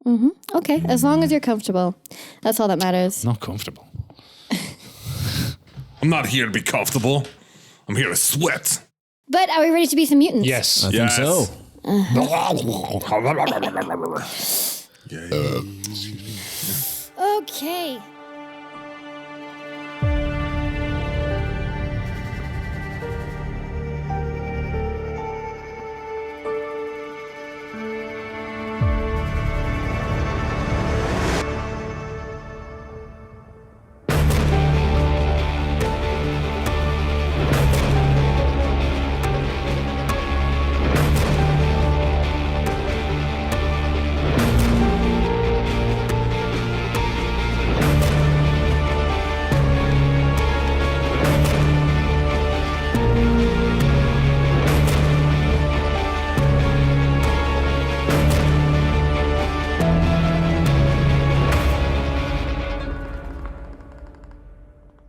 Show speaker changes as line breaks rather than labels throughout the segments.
Mm-hmm. Okay, as long as you're comfortable. That's all that matters.
Not comfortable.
I'm not here to be comfortable. I'm here to sweat.
But are we ready to be some mutants?
Yes.
I think so.
Okay.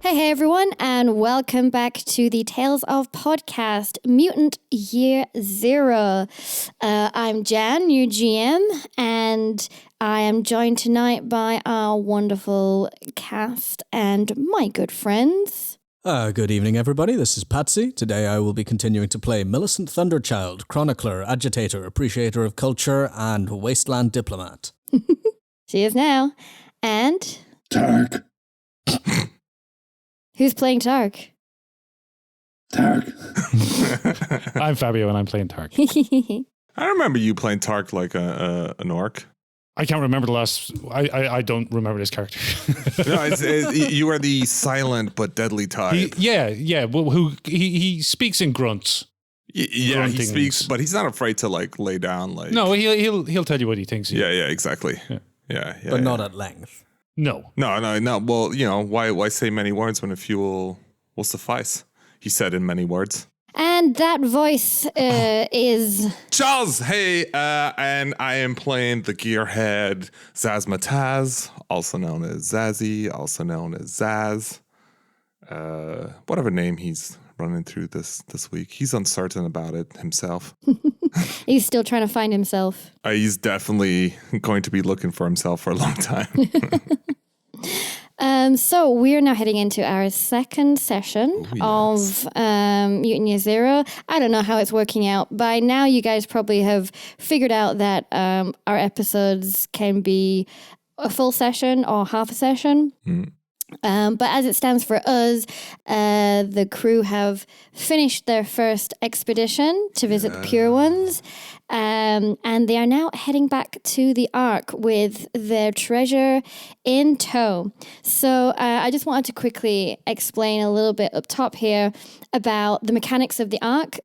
Hey everyone, and welcome back to the Tales of Podcast Mutant Year Zero. I'm Jan, your GM, and I am joined tonight by our wonderful cast and my good friends.
Good evening, everybody. This is Patsy. Today I will be continuing to play Millicent Thunderchild, chronicler, agitator, appreciator of culture, and wasteland diplomat.
She is now. And...
Tark.
Who's playing Tark?
Tark.
I'm Fabio and I'm playing Tark.
I remember you playing Tark like an orc.
I can't remember the last... I don't remember this character.
No, you are the silent but deadly type.
Well, he speaks in grunts.
Yeah, he
Gruntings.
speaks, but he's not afraid to like lay down. Like
No, he'll tell you what he thinks.
yeah, exactly. Yeah,
But not at length.
No.
No. Well, you know, why say many words when a few will suffice? He said in many words.
And that voice is...
Charles, hey, and I am playing the gearhead Zazmataz, also known as Zazzy, also known as Zaz. Whatever name he's running through this week. He's uncertain about it himself.
He's still trying to find himself.
He's definitely going to be looking for himself for a long time.
So we're now heading into our second session of Mutant Year Zero. I don't know how it's working out. By now, you guys probably have figured out that our episodes can be a full session or half a session. But as it stands for us, the crew have finished their first expedition to visit the Pure Ones, and they are now heading back to the Ark with their treasure in tow. So I just wanted to quickly explain a little bit up top here about the mechanics of the Ark.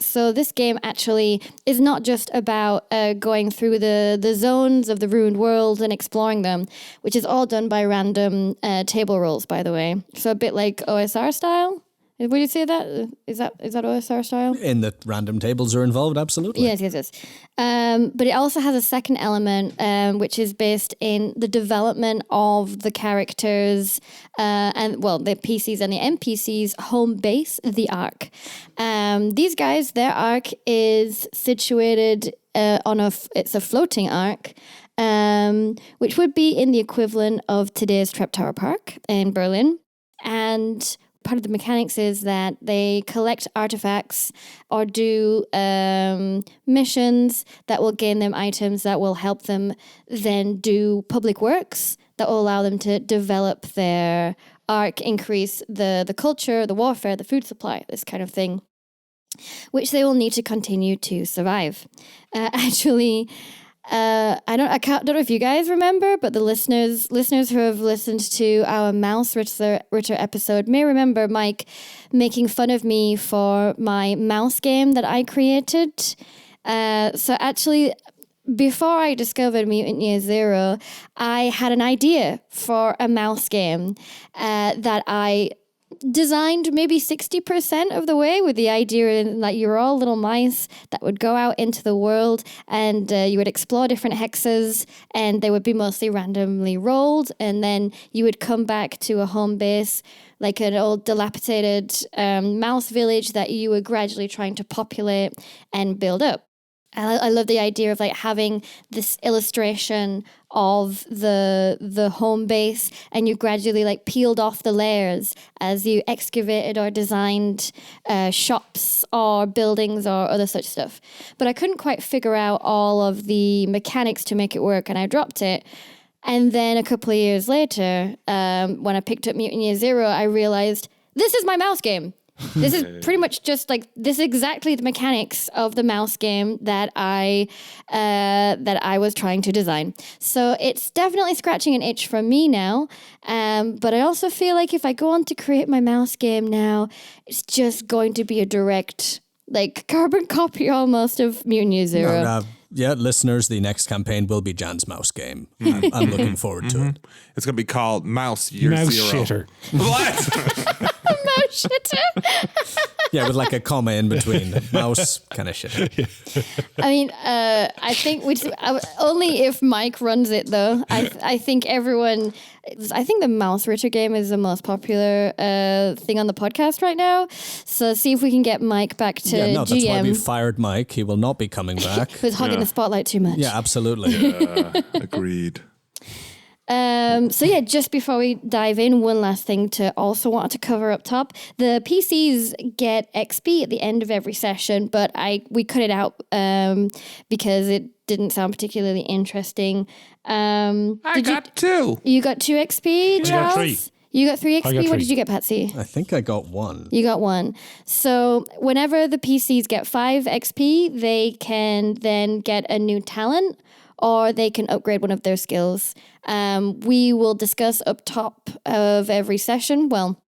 So this game actually is not just about going through the zones of the ruined world and exploring them, which is all done by random table rolls, by the way. So a bit like OSR style. Would you say that? Is that OSR style?
In that random tables are involved, absolutely.
Yes. But it also has a second element, which is based in the development of the characters and, well, the PCs and the NPCs' home base, the Ark. These guys, their Ark is situated it's a floating Ark, which would be in the equivalent of today's Treptower Park in Berlin. And part of the mechanics is that they collect artifacts or do missions that will gain them items that will help them then do public works that will allow them to develop their Ark, increase the culture, the warfare, the food supply, this kind of thing, which they will need to continue to survive. I don't know if you guys remember, but the listeners who have listened to our Mouse Ritter episode may remember Mike making fun of me for my mouse game that I created. So actually, before I discovered Mutant Year Zero, I had an idea for a mouse game that I designed maybe 60% of the way, with the idea that you were all little mice that would go out into the world and you would explore different hexes, and they would be mostly randomly rolled, and then you would come back to a home base, like an old dilapidated mouse village that you were gradually trying to populate and build up. I love the idea of like having this illustration of the home base, and you gradually like peeled off the layers as you excavated or designed shops or buildings or other such stuff. But I couldn't quite figure out all of the mechanics to make it work, and I dropped it. And then a couple of years later, when I picked up Mutant Year Zero, I realized this is my mouse game. This is pretty much just like this is exactly the mechanics of the mouse game that I was trying to design. So it's definitely scratching an itch for me now. But I also feel like if I go on to create my mouse game now, it's just going to be a direct like carbon copy almost of Mutant Year Zero.
Yeah, listeners, the next campaign will be Jan's mouse game. I'm looking forward to it.
It's going to be called Mouse Year
Mouse
Zero.
shitter.
What?
Mouse shitter.
Yeah, with like a comma in between. Mouse kind of shit.
I mean, I think only if Mike runs it though. I think everyone. I think the Mouse Ritter game is the most popular thing on the podcast right now. So see if we can get Mike back to GM.
That's why we fired Mike. He will not be coming back.
Who's hogging the spotlight too much.
Yeah, absolutely.
Agreed.
So yeah, just before we dive in, one last thing to also want to cover up top. The PCs get XP at the end of every session, but we cut it out because it didn't sound particularly interesting.
I got 2.
You got 2 XP, Charles?
got 3.
You got 3 XP?
got
What
3.
did you get, Patsy?
I think I got 1.
You got 1. So whenever the PCs get 5 XP, they can then get a new talent, or they can upgrade one of their skills. We will discuss up top of every session. Well,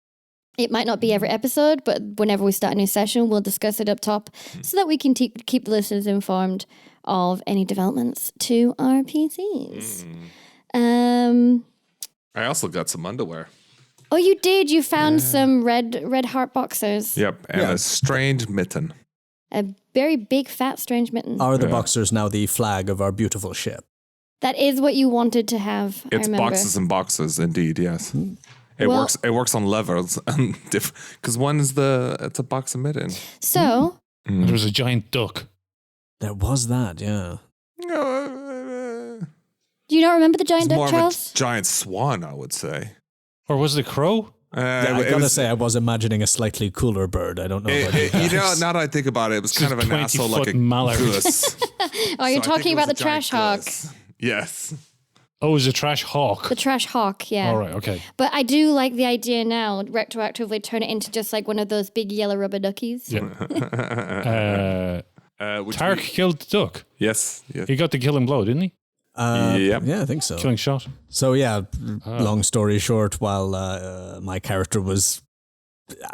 it might not be every episode, but whenever we start a new session, we'll discuss it up top so that we can keep the listeners informed of any developments to our PCs.
I also got some underwear.
Oh, you did? You found some red heart boxers.
Yep, and a strange mitten.
A very big, fat, strange mitten.
Are the boxers now the flag of our beautiful ship?
That is what you wanted to have.
It's
I remember.
boxes and boxes, indeed. Yes, it
Well-
works. It works on levels, because one is it's a box of mitten.
So,
There was a giant duck.
There was that, yeah.
do you not remember the giant
It's
duck,
more
Charles?
of a giant swan, I would say.
Or was it a crow?
Yeah, I gotta say, I was imagining a slightly cooler bird. I don't know about you
you
guys.
know, now that I think about it, it was kind of an
20
asshole, like a
foot mallard.
goose.
Oh, you're
So I think
talking
it was
about the
a giant
trash hawk.
goose. Yes.
Oh, it was a trash hawk.
The trash hawk, yeah.
All right, okay.
But I do like the idea now, retroactively turn it into just like one of those big yellow rubber duckies.
Yeah.
Which
Tark
we-
killed the duck.
Yes. Yes.
He got the killing blow, didn't he?
Yep.
Yeah, I think so.
Killing shot.
So yeah, long story short, while my character was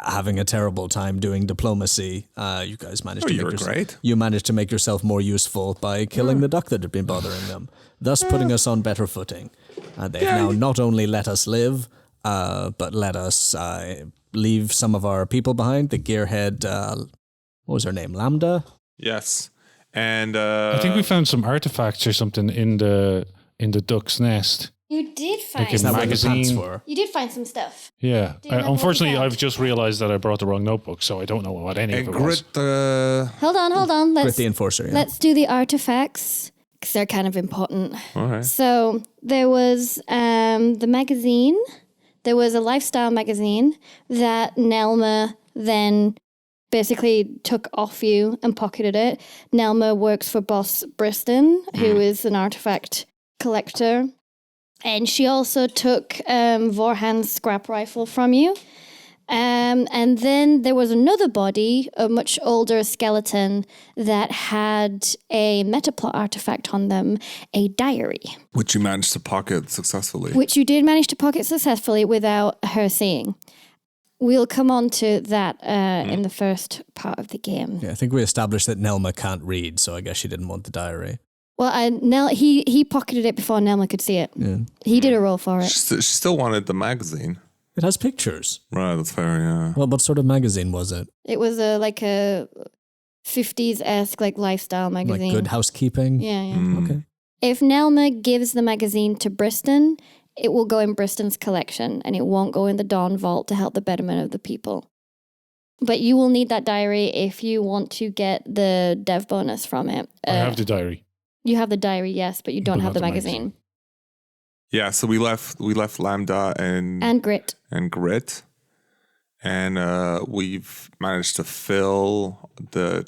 having a terrible time doing diplomacy, you guys managed to
you
make
were
yourself,
great.
you managed to make yourself more useful by killing the duck that had been bothering them, thus putting us on better footing. They've now not only let us live, but let us leave some of our people behind. The gearhead, what was her name? Lambda?
Yes. And
I think we found some artifacts or something in the duck's nest.
You did find
Like a
Is that what the
magazine.
pants were?
You did find some stuff.
Yeah.
Do you remember what
Unfortunately,
you found?
I've just realized that I brought the wrong notebook, so I don't know what any
and
of it was.
Grit the.
Hold on.
With the enforcer, yeah.
Let's do the artifacts because they're kind of important.
All right.
So there was the magazine. There was a lifestyle magazine that Nelma then basically took off you and pocketed it. Nelma works for Boss Briston, who is an artifact collector. And she also took Vorhan's scrap rifle from you. And then there was another body, a much older skeleton, that had a metaplot artifact on them, a diary,
Which you managed to pocket successfully.
which you did manage to pocket successfully without her seeing. We'll come on to that in the first part of the game.
Yeah, I think we established that Nelma can't read, so I guess she didn't want the diary.
Well, he pocketed it before Nelma could see it.
Yeah.
He did a roll for it.
She still wanted the magazine.
It has pictures.
Right, that's fair, yeah.
Well, what sort of magazine was it?
It was like a 50s-esque like lifestyle magazine.
Like Good Housekeeping?
Yeah, yeah.
Mm.
Okay.
If Nelma gives the magazine to Briston, it will go in Briston's collection and it won't go in the Dawn Vault to help the betterment of the people. But you will need that diary if you want to get the dev bonus from it.
I have the diary.
You have the diary, yes, but you don't
But
have
not
the
the
magazine.
Yeah, so we left Lambda
And Grit.
and we've managed to fill the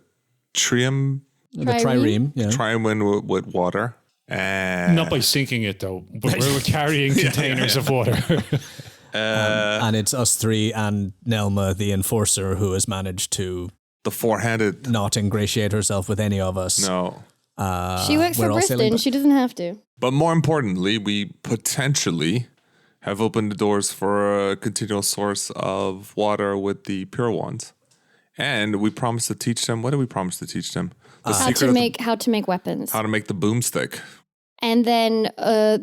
trium
The trireme, yeah.
triune with water. And
Not by sinking it, though. But we're carrying containers of water.
And it's us three and Nelma, the enforcer, who has managed to
the four-handed.
not ingratiate herself with any of us.
No.
She works for
we're all sailing,
Briston.
but-
She doesn't have to.
But more importantly, we potentially have opened the doors for a continual source of water with the pure ones. And we promised to teach them. What did we promise to teach them? The
How
secret
to
of
make weapons.
how to make the boomstick.
And then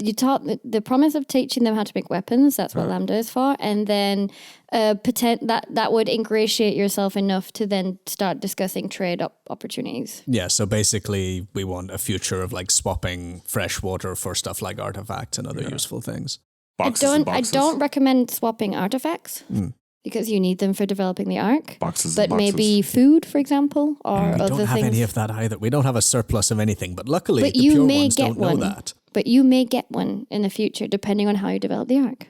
you taught the promise of teaching them how to make weapons. That's what Lambda is for. And then that would ingratiate yourself enough to then start discussing trade opportunities.
Yeah, so basically we want a future of like swapping fresh water for stuff like artifacts and other useful things.
Boxes and
I
boxes.
don't recommend swapping artifacts because you need them for developing the arc.
Boxes
But
and boxes.
maybe food, for example, or
We
other
don't have
things.
any of that either. We don't have a surplus of anything, but luckily
But
the
you
pure
may
ones
get
don't
one.
know that.
But you may get one in the future, depending on how you develop the arc.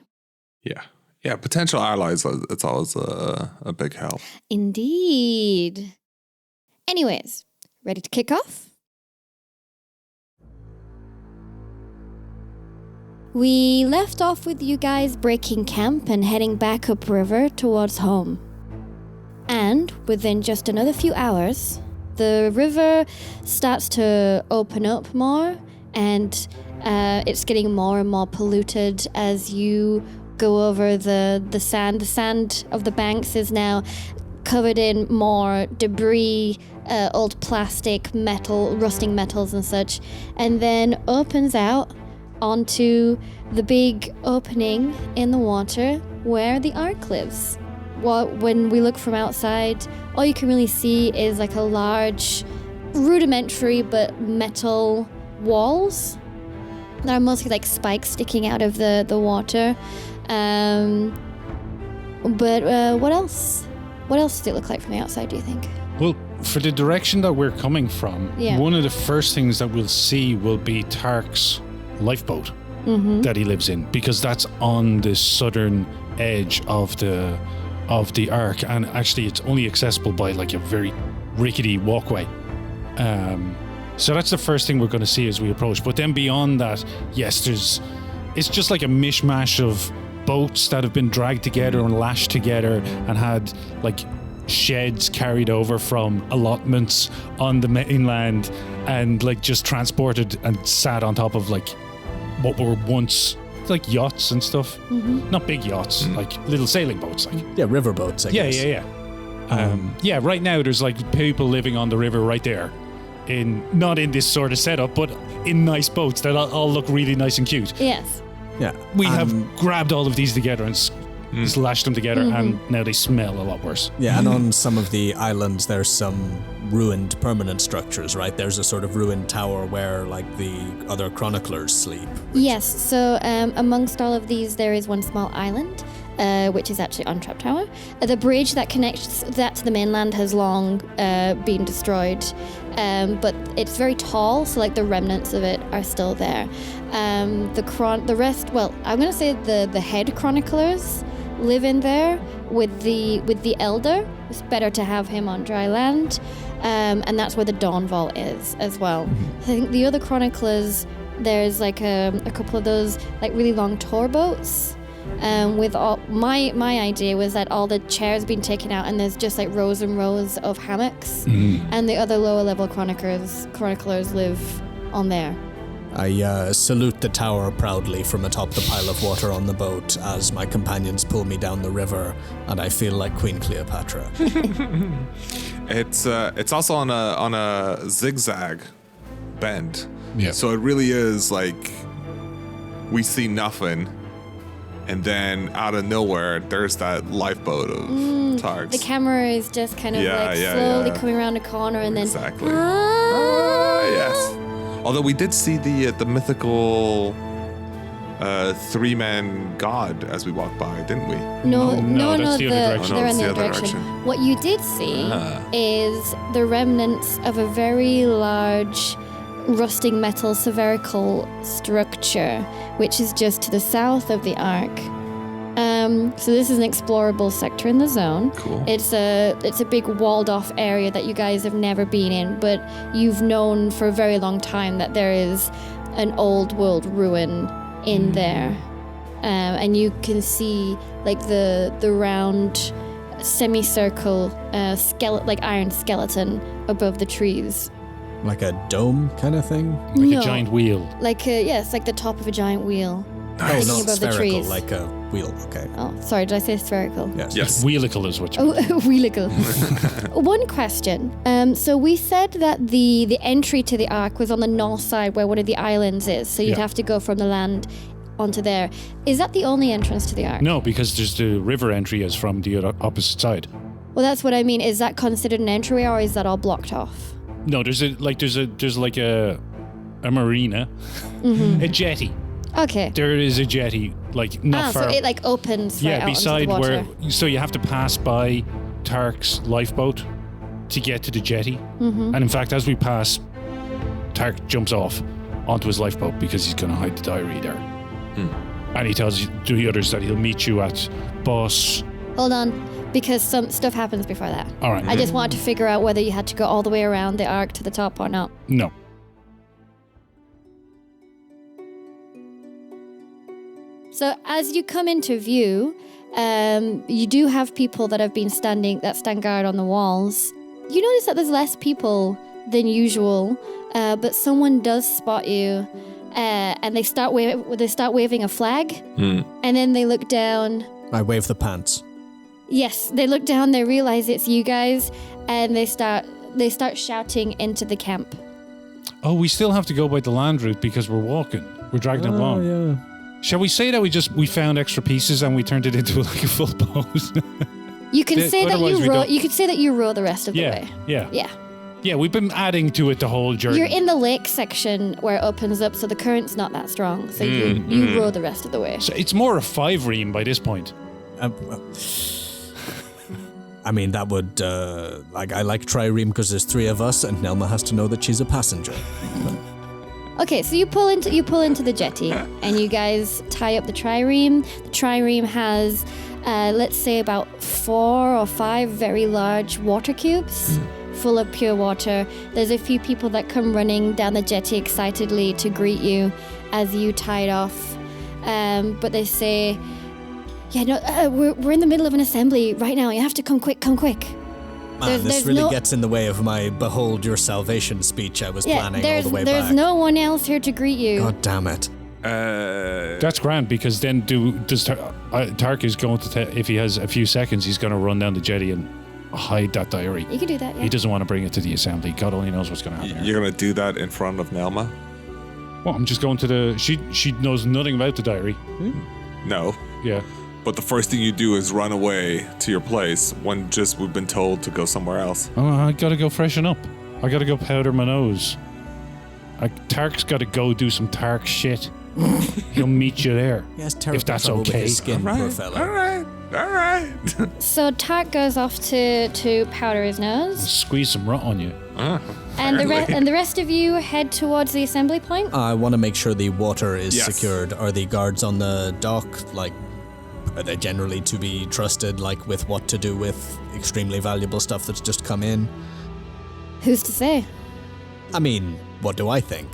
Yeah. Yeah, potential allies, it's always a big help.
Indeed. Anyways, ready to kick off? We left off with you guys breaking camp and heading back upriver towards home. And within just another few hours, the river starts to open up more, and it's getting more and more polluted as you go over the sand. The sand of the banks is now covered in more debris, old plastic, metal, rusting metals and such, and then opens out onto the big opening in the water where the Ark lives. When we look from outside, all you can really see is like a large, rudimentary but metal walls that are mostly like spikes sticking out of the water. But what else? What else does it look like from the outside, do you think?
Well, for the direction that we're coming from,
Yeah.
one of the first things that we'll see will be Tark's lifeboat that he lives in, because that's on the southern edge of the arc, and actually it's only accessible by like a very rickety walkway. So that's the first thing we're going to see as we approach. But then beyond that, yes, it's just like a mishmash of boats that have been dragged together and lashed together and had like sheds carried over from allotments on the mainland and like just transported and sat on top of like what were once like yachts and stuff. Not big yachts, like little sailing boats. Like
Yeah, river boats, I guess.
yeah. Right now there's like people living on the river right there, not in this sort of setup, but in nice boats that all look really nice and cute.
Yes.
Yeah.
We have grabbed all of these together and just lashed them together, and now they smell a lot worse.
Yeah, and on some of the islands, there's some ruined permanent structures, right? There's a sort of ruined tower where, like, the other chroniclers sleep.
Yes, so amongst all of these, there is one small island, which is actually on Trap Tower. The bridge that connects that to the mainland has long been destroyed, but it's very tall, so like the remnants of it are still there. The rest, well, I'm gonna say the head chroniclers live in there with the elder. It's better to have him on dry land, and that's where the Dawn Vault is as well. I think the other chroniclers, there's like a couple of those like really long tour boats. With all my idea was that all the chairs been taken out and there's just like rows and rows of hammocks, and the other lower level chroniclers live on there.
I salute the tower proudly from atop the pile of water on the boat as my companions pull me down the river, and I feel like Queen Cleopatra.
It's also on a zigzag bend.
Yeah.
So it really is like we see nothing, and then out of nowhere there's that lifeboat of Targs.
The camera is just kind of slowly coming around a corner and then
Exactly. Yes. Although we did see the mythical three-man god as we walked by, didn't we?
No,
that's the other direction.
they're in
it's
the
the
other
other
direction.
direction.
What you did see is the remnants of a very large rusting metal spherical structure, which is just to the south of the Ark. So this is an explorable sector in the zone.
Cool.
It's a big walled off area that you guys have never been in, but you've known for a very long time that there is an old world ruin in there. And you can see like the round semicircle like iron skeleton above the trees.
Like a dome kind of thing?
Like
No.
a giant wheel.
Like it's like the top of a giant wheel.
Oh,
Hanging
not
above the
spherical,
trees.
like a wheel. Okay.
Oh, sorry, did I say spherical?
Yes.
Yes.
Wheelical is what you
Oh, wheelical. One question. So we said that the entry to the Ark was on the north side where one of the islands is. So you'd
Yeah.
have to go from the land onto there. Is that the only entrance to the Ark?
No, because there's the river entry is from the other opposite side.
Well, that's what I mean. Is that considered an entryway or is that all blocked off?
No, there's like a marina, a jetty.
Okay.
There is a jetty, like not far.
So it like opens right
yeah,
out onto
beside
the water.
where. So you have to pass by Tark's lifeboat to get to the jetty. And in fact, as we pass, Tark jumps off onto his lifeboat because he's going to hide the diary there. And he tells the others that he'll meet you at Boss.
Hold on, because some stuff happens before that.
All right.
I just wanted to figure out whether you had to go all the way around the Ark to the top or not.
No.
So as you come into view, you do have people that have been stand guard on the walls. You notice that there's less people than usual, but someone does spot you, and they start waving a flag, and then they look down.
I wave the pants.
Yes, they look down. They realize it's you guys, and they start shouting into the camp.
Oh, we still have to go by the land route because we're walking. We're dragging it along.
Yeah.
Shall we say that we found extra pieces and we turned it into like a full boat?
You can say that
otherwise we
you row.
don't-
You could say that you row the rest of the way.
Yeah.
Yeah.
We've been adding to it the whole journey.
You're in the lake section where it opens up, so the current's not that strong. So you row the rest of the way.
So it's more a 5 ream by this point.
I mean, that would, I like trireme because there's 3 of us and Nelma has to know that she's a passenger.
Okay, so you pull into the jetty, and you guys tie up the trireme. The trireme has, let's say, about 4 or 5 very large water cubes full of pure water. There's a few people that come running down the jetty excitedly to greet you as you tie it off. But they say, "Yeah, no, we're in the middle of an assembly right now. You have to come quick, come quick."
Man, this really gets in the way of my behold your salvation speech I was planning all the way back.
There's no one else here to greet you.
God damn it.
That's grand because then Tark is going to if he has a few seconds, he's going to run down the jetty and hide that diary.
You can do that, yeah.
He doesn't want to bring it to the assembly. God only knows what's going to happen.
You're going to do that in front of Nelma?
Well, I'm just going to she knows nothing about the diary.
No.
Yeah.
But the first thing you do is run away to your place when we've been told to go somewhere else.
Oh, I gotta go freshen up. I gotta go powder my nose. Tark's gotta go do some Tark shit. He'll meet you there.
Yes, terrible
if that's
trouble with
okay.
his skin, poor fella.
All right.
So Tark goes off to powder his nose,
Squeeze some rot on you.
and the rest of you head towards the assembly point.
I want to make sure the water is
Yes.
secured. Are the guards on the dock, are they generally to be trusted, with what to do with extremely valuable stuff that's just come in?
Who's to say?
I mean, what do I think?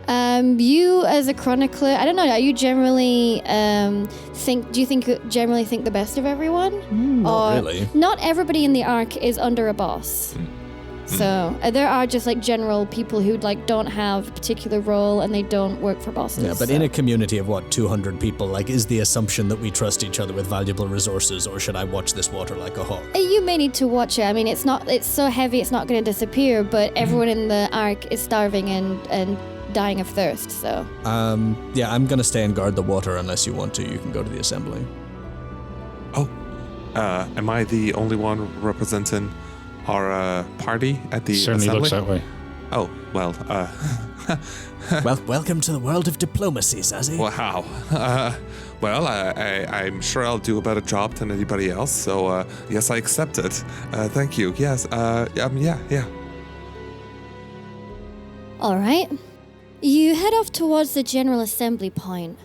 You as a chronicler, I don't know. Are you generally do you generally think the best of everyone?
Not
Or
really.
Not everybody in the Ark is under a boss. So there are just general people who don't have a particular role and they don't work for bosses.
Yeah, but in a community of 200 people, is the assumption that we trust each other with valuable resources, or should I watch this water like a hawk?
You may need to watch it. I mean, it's so heavy, it's not going to disappear. But everyone in the Ark is starving and dying of thirst. So
Yeah, I'm gonna stay and guard the water unless you want to. You can go to the assembly.
Oh, am I the only one representing our party at the
Certainly
assembly?
looks that way.
Oh, Well,
Well, welcome to the world of diplomacy, Zazie.
wow. Well, I'm sure I'll do a better job than anybody else, so yes, I accept it. Thank you. Yes, yeah.
All right. You head off towards the General Assembly point.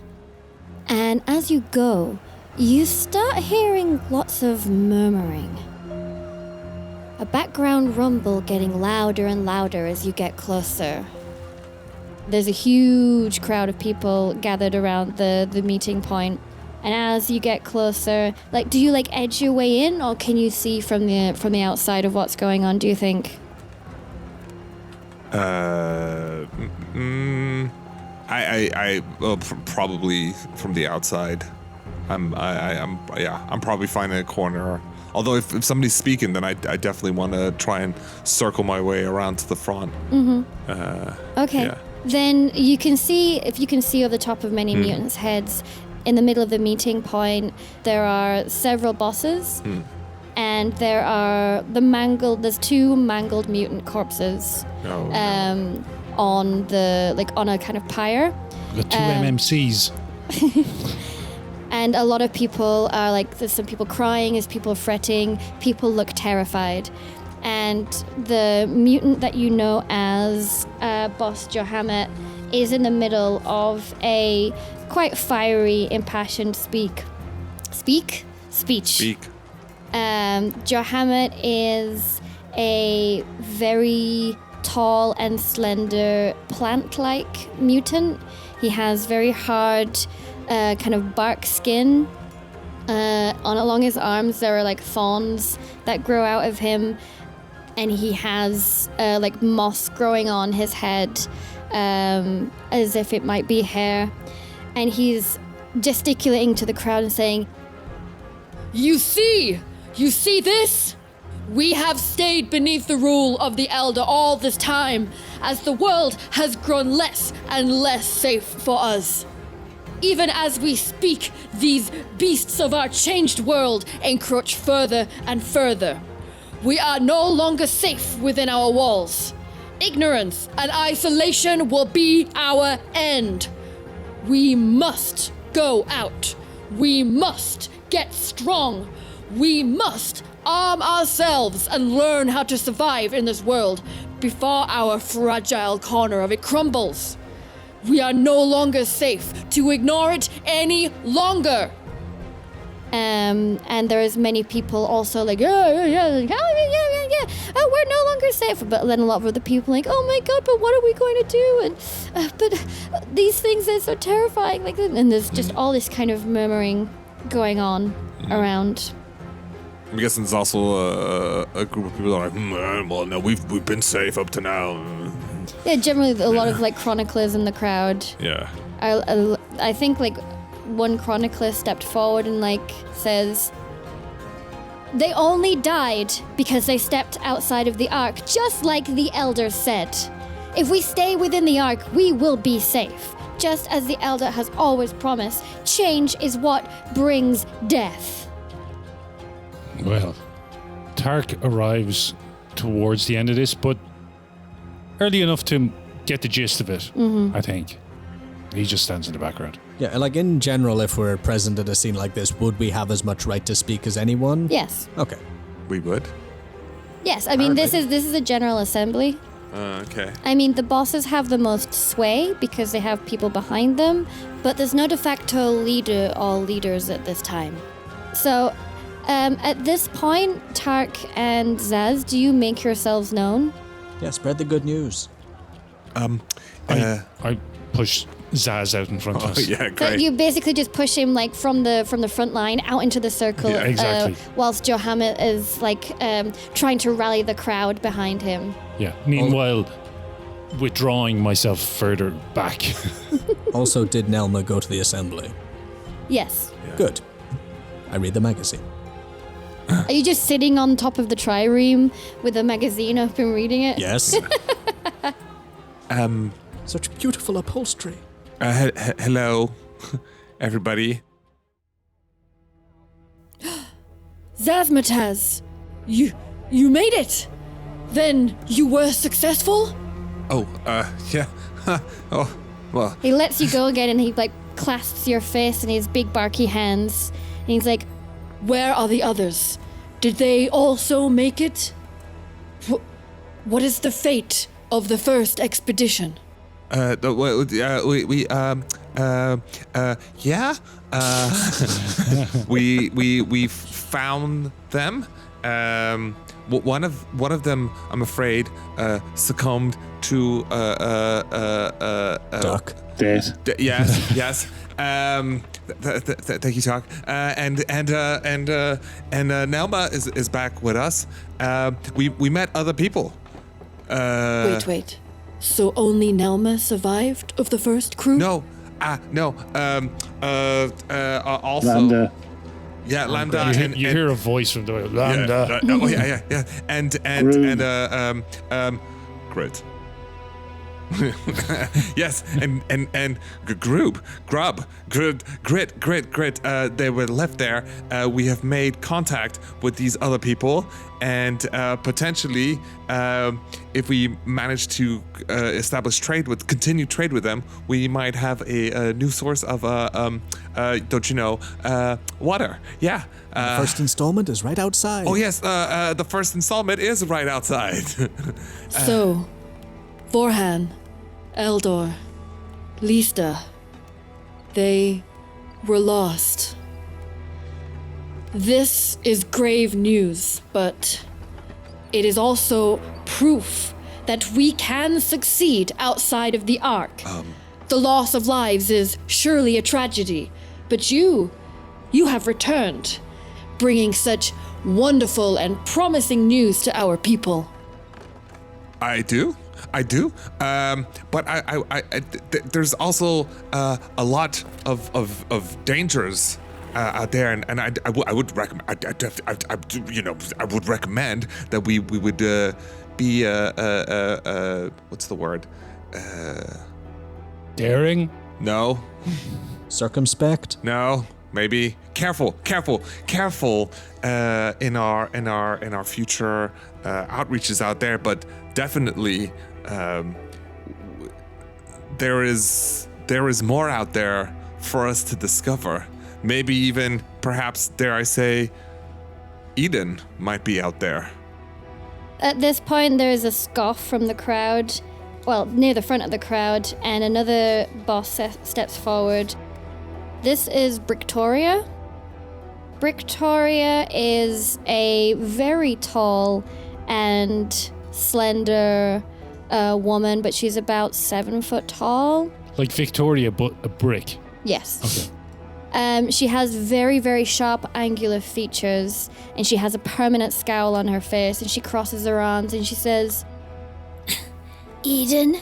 And as you go, you start hearing lots of murmuring. A background rumble getting louder and louder as you get closer. There's a huge crowd of people gathered around the meeting point. And as you get closer, do you edge your way in, or can you see from the outside of what's going on, do you think?
Probably from the outside. I'm probably finding a corner. Although if somebody's speaking, then I definitely want to try and circle my way around to the front.
Okay.
Yeah.
Then if you can see over the top of many mutants' heads, in the middle of the meeting point, there are several bosses, and there's two mangled mutant corpses on a kind of pyre.
The two MMCs.
And a lot of people are there's some people crying, there's people fretting, people look terrified. And the mutant that you know as Boss Johammet is in the middle of a quite fiery, impassioned speech. Johammet is a very tall and slender plant-like mutant. He has very hard kind of bark skin. Along his arms there are thorns that grow out of him, and he has moss growing on his head as if it might be hair, and he's gesticulating to the crowd and saying,
You see this? We have stayed beneath the rule of the Elder all this time, as the world has grown less and less safe for us. Even as we speak, these beasts of our changed world encroach further and further. We are no longer safe within our walls. Ignorance and isolation will be our end. We must go out. We must get strong. We must arm ourselves and learn how to survive in this world before our fragile corner of it crumbles. We are no longer safe to ignore it any longer.
And there's many people also we're no longer safe. But then a lot of the people oh my god, but what are we going to do? And but these things are so terrifying. And there's just all this kind of murmuring going on around.
I'm guessing there's also a group of people that are well, no, we've been safe up to now.
Yeah, generally a lot of chroniclers in the crowd.
Yeah.
I think one chronicler stepped forward and says, they only died because they stepped outside of the Ark, just like the Elder said. If we stay within the Ark, we will be safe. Just as the Elder has always promised, change is what brings death.
Well, Tark arrives towards the end of this, but early enough to get the gist of it, I think. He just stands in the background.
Yeah, in general, if we're present at a scene like this, would we have as much right to speak as anyone?
Yes.
Okay.
We would?
Yes, I mean, this is a general assembly.
Okay.
I mean, the bosses have the most sway because they have people behind them, but there's no de facto leader or leaders at this time. So, at this point, Tark and Zaz, do you make yourselves known?
Yeah, spread the good news.
I push Zaz out in front of us.
Yeah,
So
great.
you basically just push him from the front line out into the circle,
Yeah, exactly.
whilst Johammet is trying to rally the crowd behind him.
Yeah. Meanwhile, withdrawing myself further back.
Also, did Nelma go to the assembly?
Yes.
Good. I read the magazine.
Are you just sitting on top of the trireme with a magazine open reading it?
Yes. Such beautiful upholstery.
Hello, everybody.
Zazmataz, you made it. Then you were successful?
Oh, yeah. Oh, well.
He lets you go again and he like clasps your face in his big barky hands. And he's like,
Where are the others? Did they also make it? What is the fate of the first expedition?
Yeah. We found them. One of them, I'm afraid, succumbed to
Duck.
Death.
Yes. Thank you, Talk. And Nelma is back with us. We met other people.
Wait. So only Nelma survived of the first crew?
No. Also.
Lambda.
Yeah, Lambda.
You hear a voice from the Lambda.
Yeah. And Grit. Yes, and Grub, Grit. They were left there. We have made contact with these other people, and potentially, if we manage to continue trade with them, we might have a new source of water. Yeah.
The first installment is right outside.
Oh yes, the first installment is right outside.
So, Vorhan, Eldor, Lista, they were lost. This is grave news, but it is also proof that we can succeed outside of the Ark. The loss of lives is surely a tragedy, but you have returned, bringing such wonderful and promising news to our people.
I do. But there's also a lot of dangers out there, and I would recommend. I would recommend that we would be what's the word?
Daring?
No.
Circumspect?
No. Maybe careful in our future outreaches out there, but definitely there is more out there for us to discover. Maybe even, perhaps, dare I say, Eden might be out there.
At this point, there is a scoff from the crowd, well, near the front of the crowd, and another boss steps forward. This is Brictoria. Brictoria is a very tall and slender woman, but she's about 7 foot tall.
Like Victoria, but a brick.
Yes.
Okay.
She has very, very sharp, angular features, and she has a permanent scowl on her face, and she crosses her arms and she says,
Eden?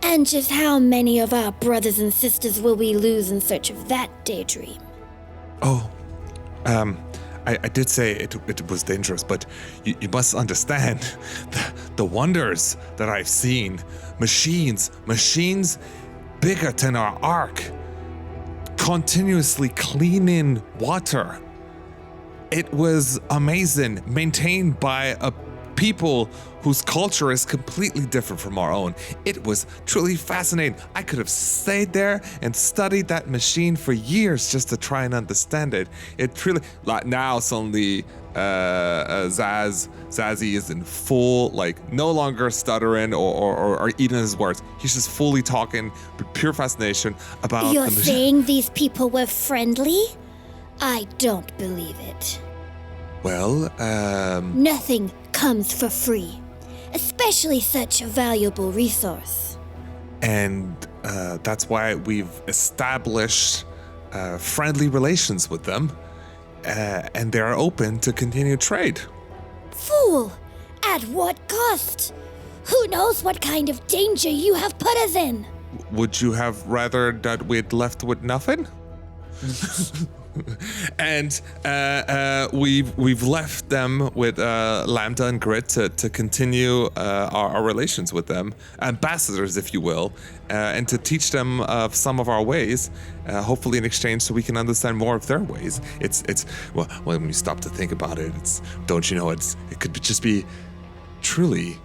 And just how many of our brothers and sisters will we lose in search of that daydream?
Oh, I did say it was dangerous, but you must understand the wonders that I've seen. Machines bigger than our Ark, continuously cleaning water. It was amazing, maintained by a people whose culture is completely different from our own. It was truly fascinating. I could have stayed there and studied that machine for years just to try and understand it. It truly, like now suddenly Zazzy is in full, like no longer stuttering or eating his words. He's just fully talking with pure fascination about
You're
the machine.
saying these people were friendly? I don't believe it.
Well,
Nothing comes for free, especially such a valuable resource.
and that's why we've established friendly relations with them, and they're open to continue trade.
Fool! At what cost? Who knows what kind of danger you have put us in?
Would you have rather that we'd left with nothing? And we've left them with Lambda and Grit to continue our relations with them, ambassadors, if you will, and to teach them of some of our ways, hopefully in exchange so we can understand more of their ways. It's well, when you stop to think about it, it could just be truly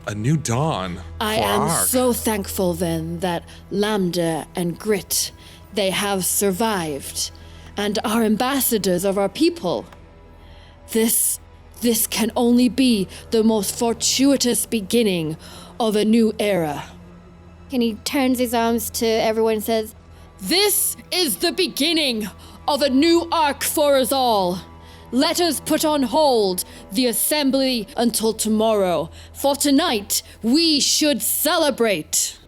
a new dawn.
I
for
am
Ark.
so thankful then that Lambda and Grit, they have survived and are ambassadors of our people. This can only be the most fortuitous beginning of a new era.
And he turns his arms to everyone and says,
This is the beginning of a new arc for us all. Let us put on hold the assembly until tomorrow, for tonight we should celebrate.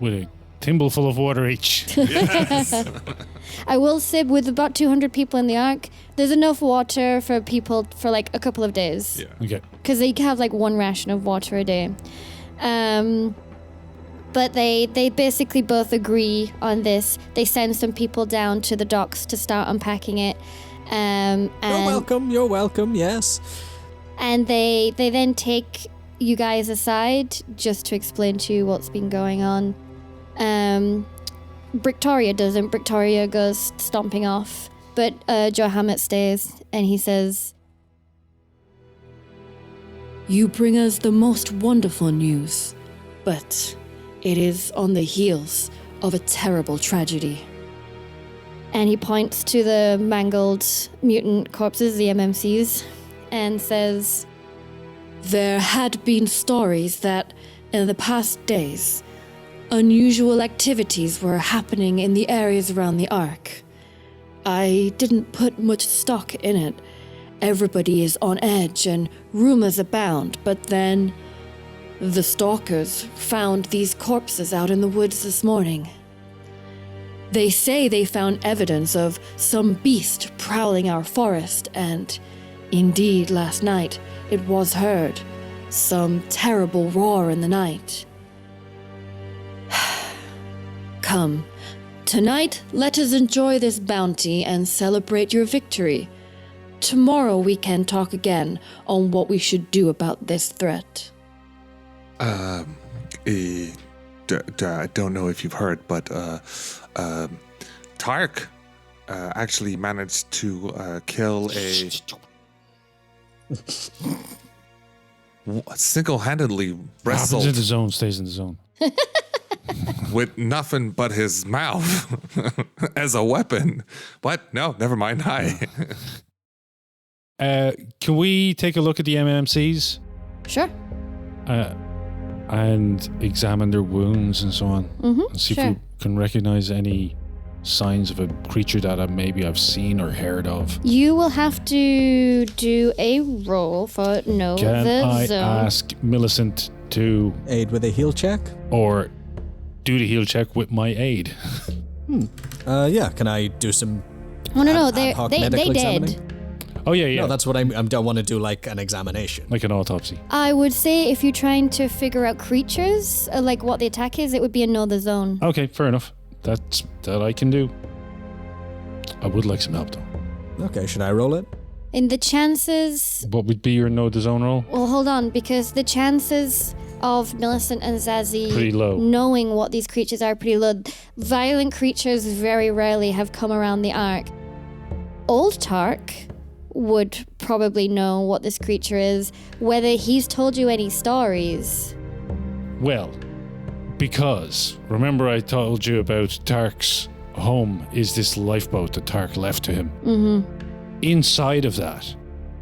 With a thimble full of water each.
I will say, with about 200 people in the Ark, there's enough water for people for like a couple of days.
Yeah.
Okay.
Because they have like one ration of water a day. But they basically both agree on this. They send some people down to the docks to start unpacking it.
You're welcome, yes.
And they then take you guys aside just to explain to you what's been going on. Brictoria doesn't. Brictoria goes stomping off. But Joe Hammett stays and he says,
You bring us the most wonderful news, but it is on the heels of a terrible tragedy.
and he points to the mangled mutant corpses, the MMCs, and says,
There had been stories that, in the past days, unusual activities were happening in the areas around the Ark. I didn't put much stock in it. Everybody is on edge and rumors abound, but then the stalkers found these corpses out in the woods this morning. They say they found evidence of some beast prowling our forest, and indeed last night it was heard. Some terrible roar in the night. Come, tonight let us enjoy this bounty and celebrate your victory. Tomorrow we can talk again on what we should do about this threat.
I don't know if you've heard, but Tark actually managed to kill a single-handedly wrestled
Happens in the zone, stays in the zone.
with nothing but his mouth as a weapon. What? No, never mind. Hi.
Can we take a look at the MMCs
Sure.
and examine their wounds and so on? And see if we can recognize any signs of a creature that maybe I've seen or heard of.
You will have to do a roll for know
Can
the
I
zone.
ask Millicent to,
Aid with a heal check?
or do the heal check with my aid?
Yeah, can I do some
No,
ad hoc
they
medical
dead.
examining?
Oh, yeah.
No, that's what I don't want to do, like an examination.
Like an autopsy.
I would say if you're trying to figure out creatures, like what the attack is, it would be a know the zone.
Okay, fair enough. That I can do. I would like some help, though.
Okay, should I roll it?
In the chances,
What would be your know the zone roll?
well, hold on, because the chances of Millicent and Zazie
Pretty low.
knowing what these creatures are pretty low. Violent creatures very rarely have come around the Ark. Old Tark would probably know what this creature is, whether he's told you any stories.
Well, because remember I told you about Tark's home is this lifeboat that Tark left to him. Mm-hmm. Inside of that,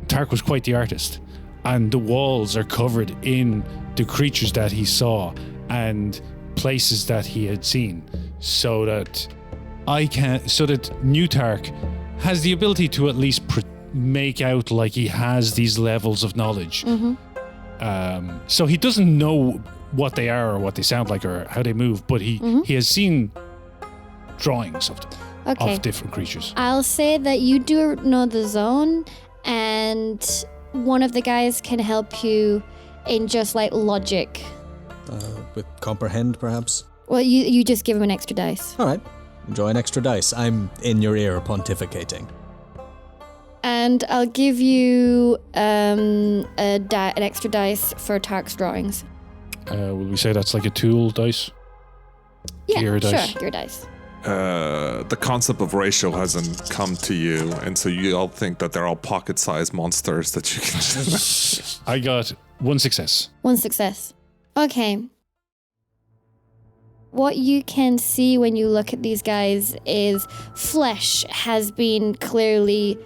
Tark was quite the artist, and the walls are covered in the creatures that he saw and places that he had seen, so that New Tark has the ability to at least make out like he has these levels of knowledge. Mm-hmm. So he doesn't know what they are or what they sound like or how they move, but he has seen drawings of them,
Okay.
of different creatures.
I'll say that you do know the zone, and one of the guys can help you in just like logic.
With comprehend, perhaps?
Well, you just give him an extra dice.
All right. Enjoy an extra dice. I'm in your ear pontificating.
And I'll give you an extra dice for Tark's drawings.
Will we say that's like a tool dice?
Yeah,
Gear dice.
sure, gear dice.
The concept of ratio hasn't come to you, and so you all think that they're all pocket-sized monsters that you can just...
I got One success.
One success. Okay. What you can see when you look at these guys is flesh has been clearly,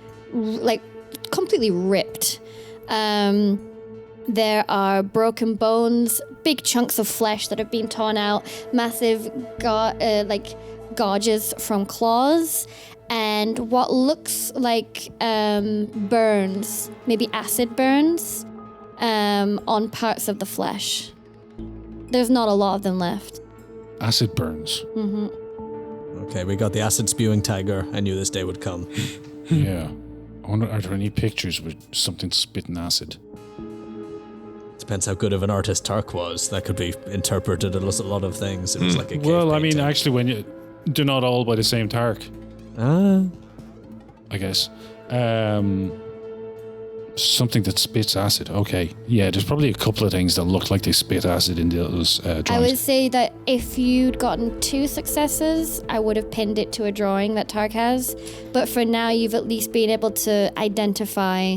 completely ripped. There are broken bones, big chunks of flesh that have been torn out, massive gouges from claws, and what looks like burns, maybe acid burns, on parts of the flesh. There's not a lot of them left.
Acid burns.
Mm-hmm.
Okay, we got the acid-spewing tiger. I knew this day would come.
Yeah. I wonder, are there any pictures with something spitting acid?
Depends how good of an artist Tark was. That could be interpreted as a lot of things. It was like a cave painting.
Actually, when they're not all by the same Tark. I guess. Something that spits acid. Okay. Yeah, there's probably a couple of things that look like they spit acid in those drawings.
I would say that if you'd gotten 2 successes, I would have pinned it to a drawing that Tark has. But for now, you've at least been able to identify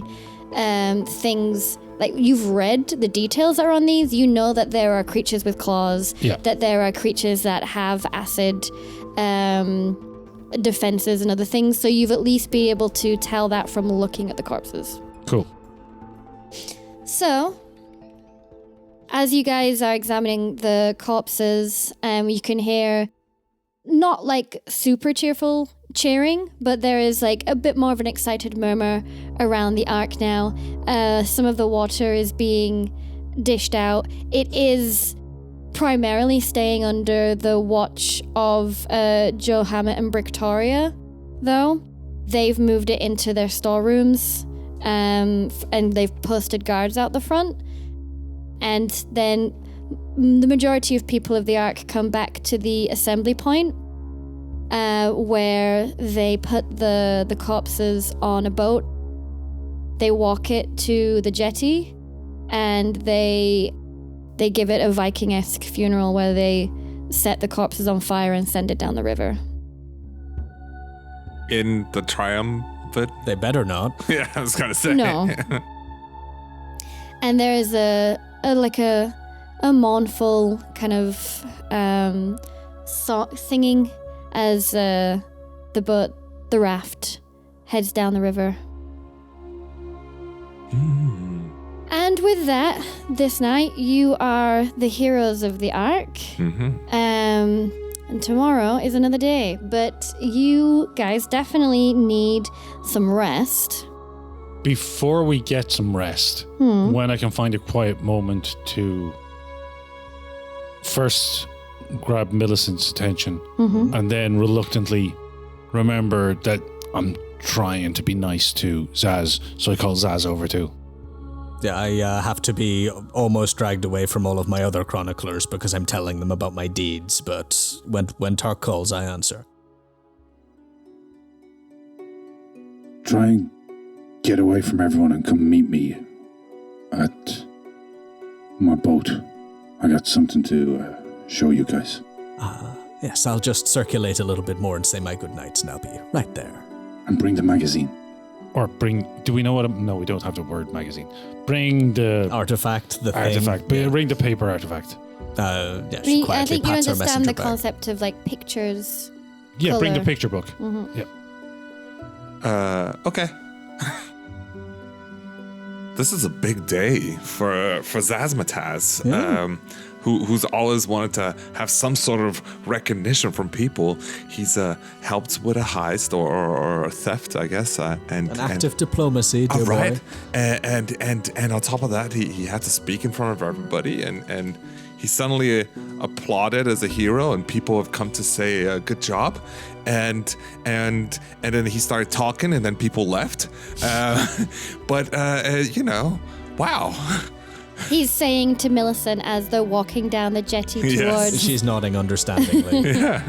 things. Like, you've read the details that are on these. You know that there are creatures with claws.
Yeah.
That there are creatures that have acid defenses and other things. So you've at least been able to tell that from looking at the corpses.
Cool.
So, as you guys are examining the corpses, you can hear not like super cheerful cheering, but there is like a bit more of an excited murmur around the ark now. Some of the water is being dished out. It is primarily staying under the watch of Joe Hammett and Brictoria, though. They've moved it into their storerooms. And they've posted guards out the front. And then the majority of people of the Ark come back to the assembly point, where they put the corpses on a boat. They walk it to the jetty, and they give it a Viking-esque funeral where they set the corpses on fire and send it down the river.
In the triumph. But
they better not.
Yeah, I was gonna say.
No. And there is a mournful kind of singing as the raft heads down the river. And with that, this night you are the heroes of the Ark. And tomorrow is another day, but you guys definitely need some rest.
Before we get some rest, when I can find a quiet moment to first grab Millicent's attention and then reluctantly remember that I'm trying to be nice to Zaz, so I call Zaz over too.
Yeah, I have to be almost dragged away from all of my other chroniclers because I'm telling them about my deeds, but when Tark calls, I answer.
Try and get away from everyone and come meet me at my boat. I got something to show you guys.
Yes, I'll just circulate a little bit more and say my goodnights, and I'll be right there.
And bring the magazine.
Or do we know what? No, we don't have the word magazine. Bring the
artifact, the
artifact.
thing.
Bring the paper artifact.
Yeah, she
I think you
pats her
understand
messenger
the
bag.
concept of like pictures.
Yeah,
color.
bring the picture book. Yep.
Okay. This is a big day for Zazmataz.
Yeah.
Who's always wanted to have some sort of recognition from people. He's helped with a heist or a theft, I guess. And
an act of diplomacy, dear
right.
boy.
And on top of that, he had to speak in front of everybody, and he suddenly applauded as a hero, and people have come to say good job. And then he started talking, and then people left. But wow.
He's saying to Millicent as they're walking down the jetty towards.
She's nodding understandingly.
Yeah.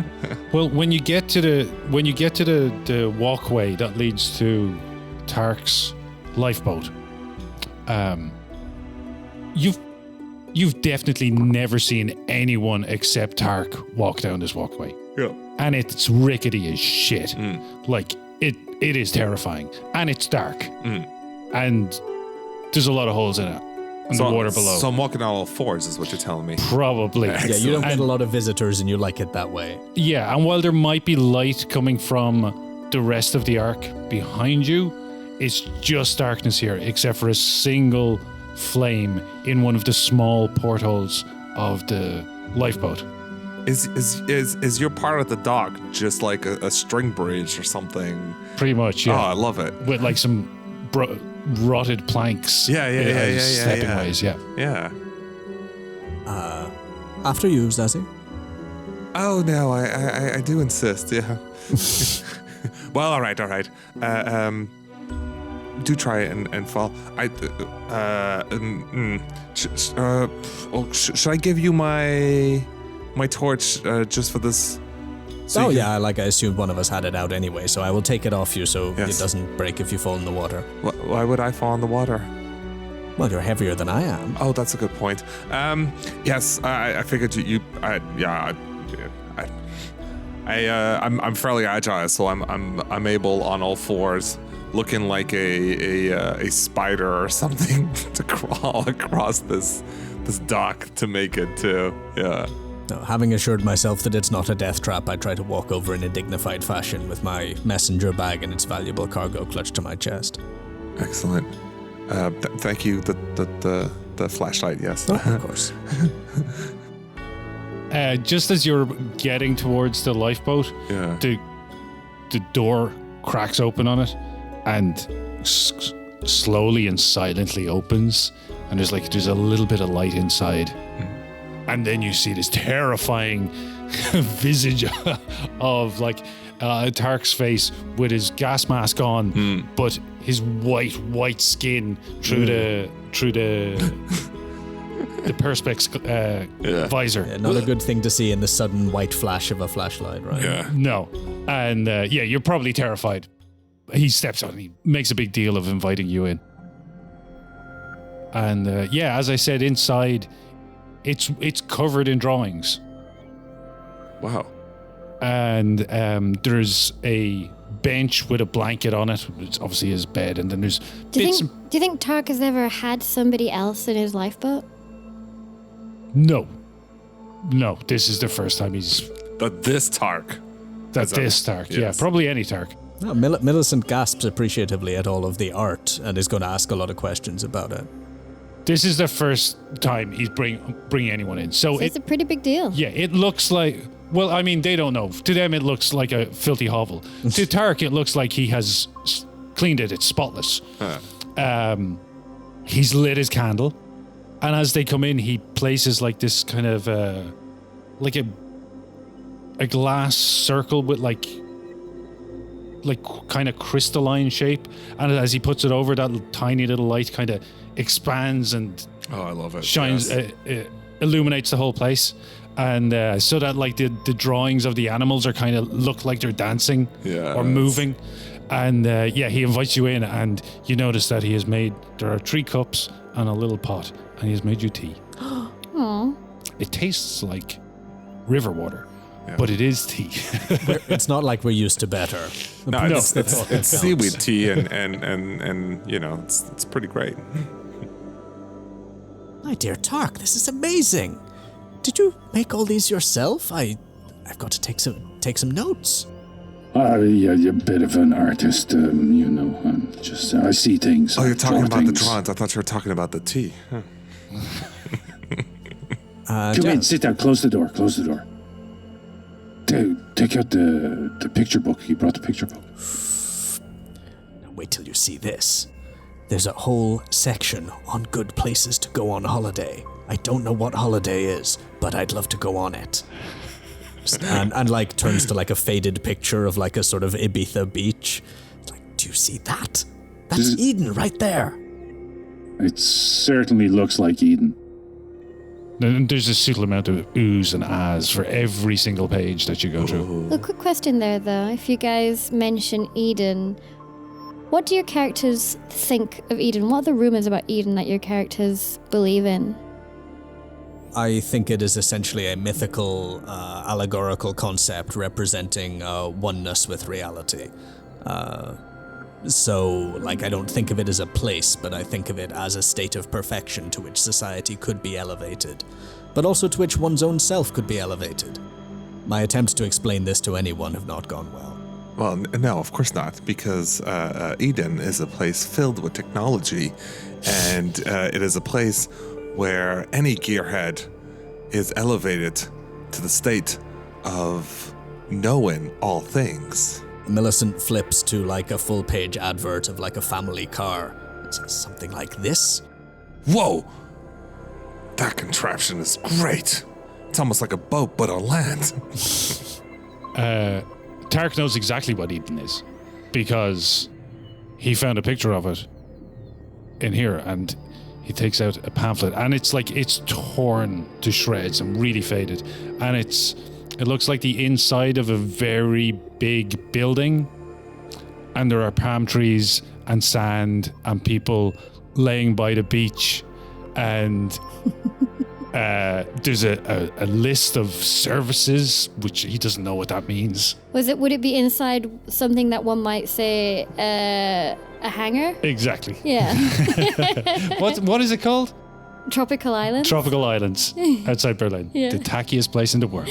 Well, when you get to the walkway that leads to Tark's lifeboat, you've definitely never seen anyone except Tark walk down this walkway.
Yeah.
And it's rickety as shit. Like it is terrifying, and it's dark, and there's a lot of holes in it. and the water below.
So I'm walking on all fours, is what you're telling me.
Probably.
Yeah, you don't get a lot of visitors and you like it that way.
Yeah, and while there might be light coming from the rest of the ark behind you, it's just darkness here, except for a single flame in one of the small portholes of the lifeboat.
Is your part of the dock just like a string bridge or something?
Pretty much, yeah.
Oh, I love it.
With like some rotted planks.
Yeah.
Stepping ways, yeah.
Yeah.
After you, Zazie.
Oh no, I do insist. Yeah. Well, all right. Do try and fall. Should I give you my torch just for this?
So I assumed one of us had it out anyway, so I will take it off you so it doesn't break if you fall in the water.
Why would I fall in the water?
Well, you're heavier than I am.
Oh, that's a good point. Yes, I figured I'm fairly agile, so I'm able on all fours, looking like a spider or something, to crawl across this dock to make it to. Yeah.
No, having assured myself that it's not a death trap, I try to walk over in a dignified fashion with my messenger bag and its valuable cargo clutched to my chest.
Excellent. Thank you. The flashlight. Yes.
Oh, of course.
Just as you're getting towards the lifeboat, the door cracks open on it and slowly and silently opens, and there's a little bit of light inside. And then you see this terrifying visage of Tark's face with his gas mask on, but his white skin through the perspex visor.
Yeah, not a good thing to see in the sudden white flash of a flashlight, right?
Yeah. No. And you're probably terrified. He steps out and he makes a big deal of inviting you in. And as I said, inside, it's covered in drawings.
Wow.
And there's a bench with a blanket on it. It's obviously his bed, and then there's
Do you think Tark has ever had somebody else in his lifeboat?
No, this is the first time he's...
This Tark.
Tark, yeah. Probably any Tark.
No, Millicent gasps appreciatively at all of the art and is going to ask a lot of questions about it.
This is the first time he's bringing anyone in. So
it's a pretty big deal.
Yeah, it looks like... Well, I mean, they don't know. To them, it looks like a filthy hovel. To Tark, it looks like he has cleaned it. It's spotless. He's lit his candle. And as they come in, he places this kind of... like a glass circle with kind of crystalline shape. And as he puts it over, that tiny little light kind of expands and...
Oh, I love it.
Shines, illuminates the whole place. And so that the drawings of the animals are kind of look like they're dancing or moving. And he invites you in, and you notice that there are 3 cups and a little pot, and he has made you tea.
Aww.
It tastes like river water, but it is tea.
It's not like we're used to better.
No, it's seaweed tea, and it's pretty great.
My dear Tark, this is amazing. Did you make all these yourself? I've got to take some notes.
You're a bit of an artist, I see things.
Oh, you're talking about the drawings. I thought you were talking about the tea. Huh.
Come in, sit down, close the door. Take out the picture book. He brought the picture book.
Now wait till you see this. There's a whole section on good places to go on holiday. I don't know what holiday is, but I'd love to go on it. And turns to a faded picture of a sort of Ibiza beach. Do you see that? That's Eden right there.
It certainly looks like Eden.
And there's a suitable amount of oohs and ahs for every single page that you go through.
A quick question there, though. If you guys mention Eden, what do your characters think of Eden? What are the rumors about Eden that your characters believe in?
I think it is essentially a mythical, allegorical concept representing oneness with reality. So, I don't think of it as a place, but I think of it as a state of perfection to which society could be elevated, but also to which one's own self could be elevated. My attempts to explain this to anyone have not gone well.
Well, no, of course not, because Eden is a place filled with technology, and it is a place where any gearhead is elevated to the state of knowing all things.
Millicent flips to a full-page advert of a family car. It says something like this.
Whoa! That contraption is great. It's almost like a boat, but on land.
Tark knows exactly what Eden is because he found a picture of it in here, and he takes out a pamphlet, and it's torn to shreds and really faded, and it looks like the inside of a very big building, and there are palm trees and sand and people laying by the beach, and there's a list of services which he doesn't know what that means.
Would it be inside something that one might say a hangar?
Exactly.
Yeah.
What is it called?
Tropical Islands?
Tropical Islands outside Berlin.
Yeah.
The tackiest place in the world.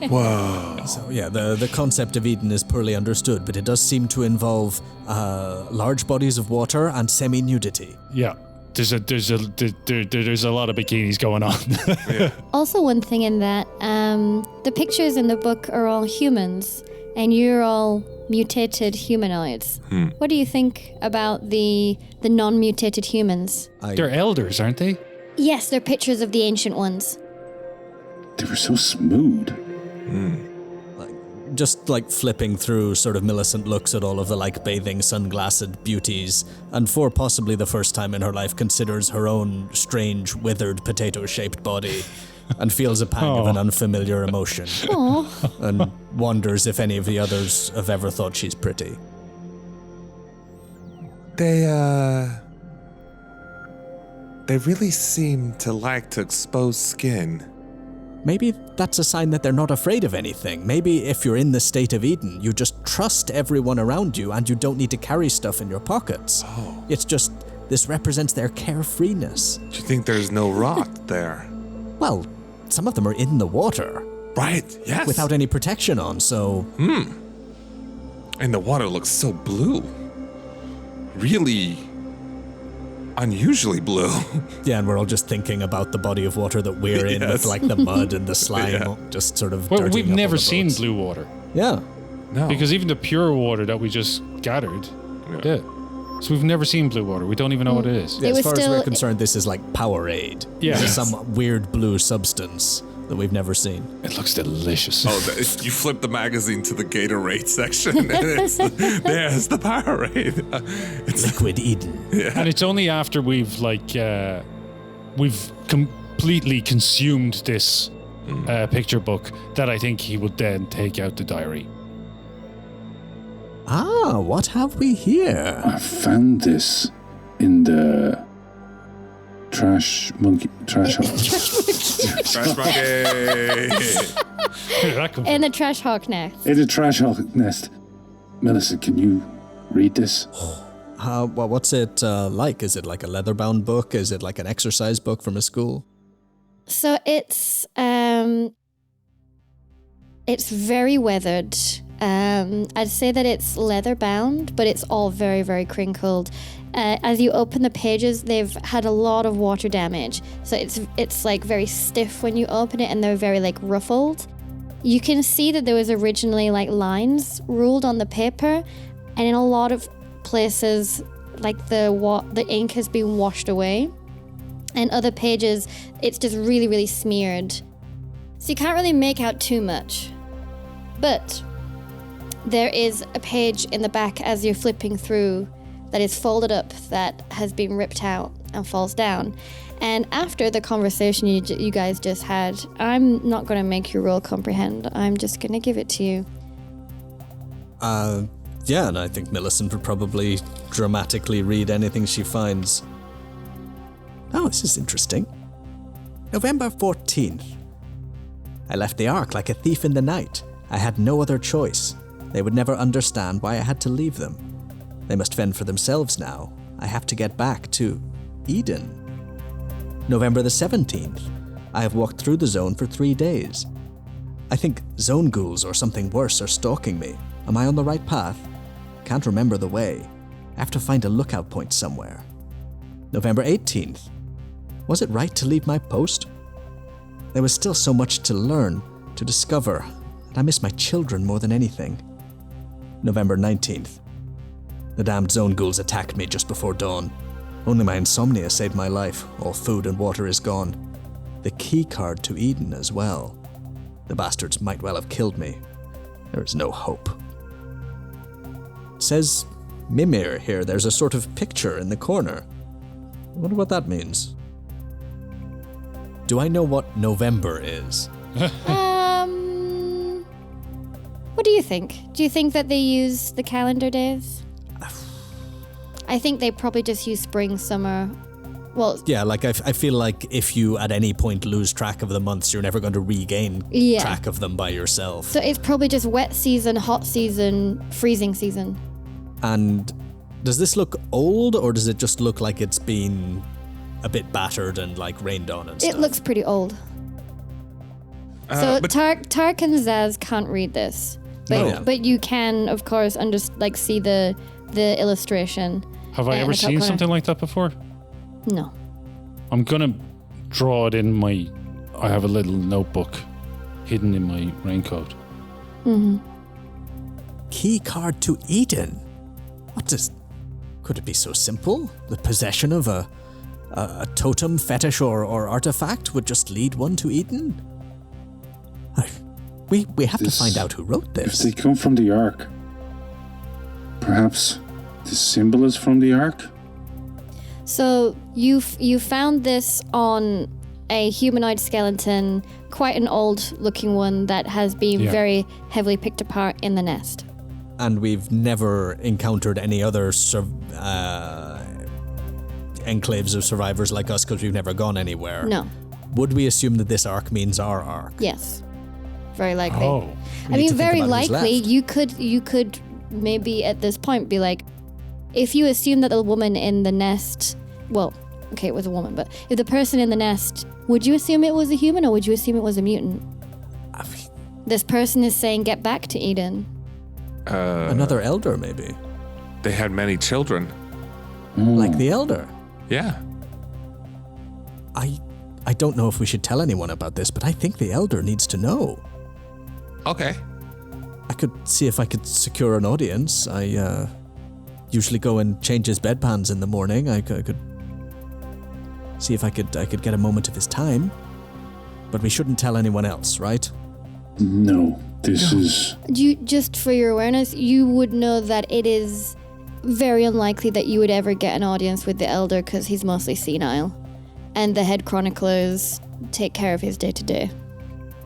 Whoa.
So yeah, the concept of Eden is poorly understood, but it does seem to involve large bodies of water and semi-nudity.
Yeah. There's a lot of bikinis going on.
Also, one thing in that, the pictures in the book are all humans, and you're all mutated humanoids. What do you think about the non-mutated humans?
They're elders, aren't they?
Yes, they're pictures of the ancient ones.
They were so smooth.
Just flipping through, sort of Millicent looks at all of the bathing sunglassed beauties, and for possibly the first time in her life considers her own strange withered potato-shaped body and feels a pang of an unfamiliar emotion. And wonders if any of the others have ever thought she's pretty.
They really seem to like to expose skin.
Maybe that's a sign that they're not afraid of anything. Maybe if you're in the state of Eden, you just trust everyone around you and you don't need to carry stuff in your pockets. It's just, this represents their carefreeness.
Do you think there's no rot there?
Well, some of them are in the water.
Right, yes.
Without any protection on, so...
And the water looks so blue. Really unusually blue.
Yeah, and we're all just thinking about the body of water that we're in with the mud and the slime just sort of
Well,
dirtying
we've
up
never
all the
seen
boats.
blue water.
Yeah.
No.
Because even the pure water that we just gathered, yeah. So we've never seen blue water. We don't even know what it is.
Yeah,
It
as
was
far as
still-
we're concerned, this is like Powerade.
Yeah.
This is some weird blue substance that we've never seen.
It looks delicious.
You flip the magazine to the Gatorade section, and there's the Powerade. It's
Liquid Eden.
And it's only after we've completely consumed this picture book that I think he would then take out the diary.
Ah, what have we here?
I found this in the trash hole.
Trash monkey.
That comes
In the trash hawk nest.
In the trash hole nest. Melissa, can you read this?
Well, what's it like? Is it like a leather-bound book? Is it like an exercise book from a school?
So it's very weathered. I'd say that it's leather bound, but it's all very, very crinkled. As you open the pages, they've had a lot of water damage. So it's like very stiff when you open it, and they're very ruffled. You can see that there was originally lines ruled on the paper, and in a lot of places, the ink has been washed away. And other pages, it's just really, really smeared. So you can't really make out too much. But there is a page in the back as you're flipping through that is folded up that has been ripped out and falls down. And after the conversation you guys just had, I'm not going to make you roll comprehend. I'm just going to give it to you.
Yeah, and I think Millicent would probably dramatically read anything she finds. Oh, this is interesting. November 14th. I left the Ark like a thief in the night. I had no other choice. They would never understand why I had to leave them. They must fend for themselves now. I have to get back to Eden. November the 17th. I have walked through the zone for 3 days. I think zone ghouls or something worse are stalking me. Am I on the right path? Can't remember the way. I have to find a lookout point somewhere. November 18th. Was it right to leave my post? There was still so much to learn, to discover, and I miss my children more than anything. November 19th. The damned zone ghouls attacked me just before dawn. Only my insomnia saved my life. All food and water is gone. The key card to Eden as well. The bastards might well have killed me. There is no hope. It says Mimir here. There's a sort of picture in the corner. I wonder what that means. Do I know what November is?
What do you think? Do you think that they use the calendar days? I think they probably just use spring, summer. Well,
yeah, like I feel like if you at any point lose track of the months, you're never going to regain track of them by yourself.
So it's probably just wet season, hot season, freezing season.
And does this look old, or does it just look like it's been a bit battered and like rained on and stuff?
It looks pretty old. So Tark and Zaz can't read this, but you can, of course, see the illustration.
Have I ever seen something like that before?
No.
I'm gonna draw it in I have a little notebook hidden in my raincoat.
Mm-hmm.
Key card to Eden? Could it be so simple? The possession of a totem, fetish, or artifact would just lead one to Eden? We have to find out who wrote this.
If they come from the Ark, perhaps the symbol is from the Ark?
So you found this on a humanoid skeleton, quite an old-looking one that has been very heavily picked apart in the nest.
And we've never encountered any other enclaves of survivors like us because we've never gone anywhere.
No.
Would we assume that this arc means our arc?
Yes. Very likely.
Oh.
I mean, very likely you could maybe at this point be like, if you assume that the woman in the nest, well, okay, it was a woman, but if the person in the nest, would you assume it was a human or would you assume it was a mutant? This person is saying, get back to Eden.
Another elder, maybe.
They had many children.
Like the elder.
Yeah.
I don't know if we should tell anyone about this, but I think the elder needs to know.
Okay.
I could see if I could secure an audience. I usually go and change his bedpans in the morning. I could see if I could get a moment of his time. But we shouldn't tell anyone else, right?
No, this is...
Just for your awareness, you would know that it is very unlikely that you would ever get an audience with the elder because he's mostly senile. And the head chroniclers take care of his day-to-day.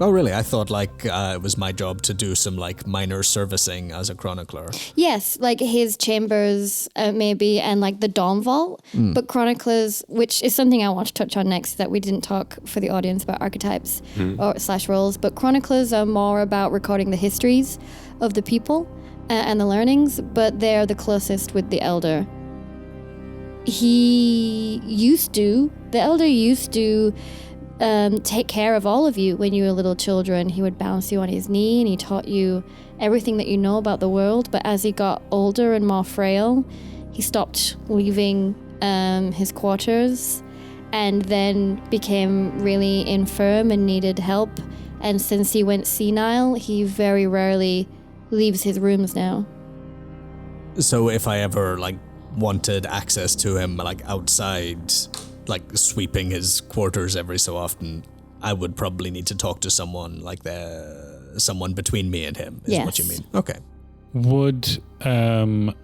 Oh, really? I thought it was my job to do some minor servicing as a chronicler.
Yes, his chambers maybe, and the Dawn Vault. But chroniclers, which is something I want to touch on next, that we didn't talk for the audience about archetypes or /roles. But chroniclers are more about recording the histories of the people and the learnings, but they're the closest with the elder. The elder used to take care of all of you when you were little children. He would bounce you on his knee and he taught you everything that you know about the world. But as he got older and more frail, he stopped leaving his quarters and then became really infirm and needed help. And since he went senile, he very rarely leaves his rooms now.
So if I ever wanted access to him outside, sweeping his quarters every so often, I would probably need to talk to someone someone between me and him, is what you mean. Okay.
Would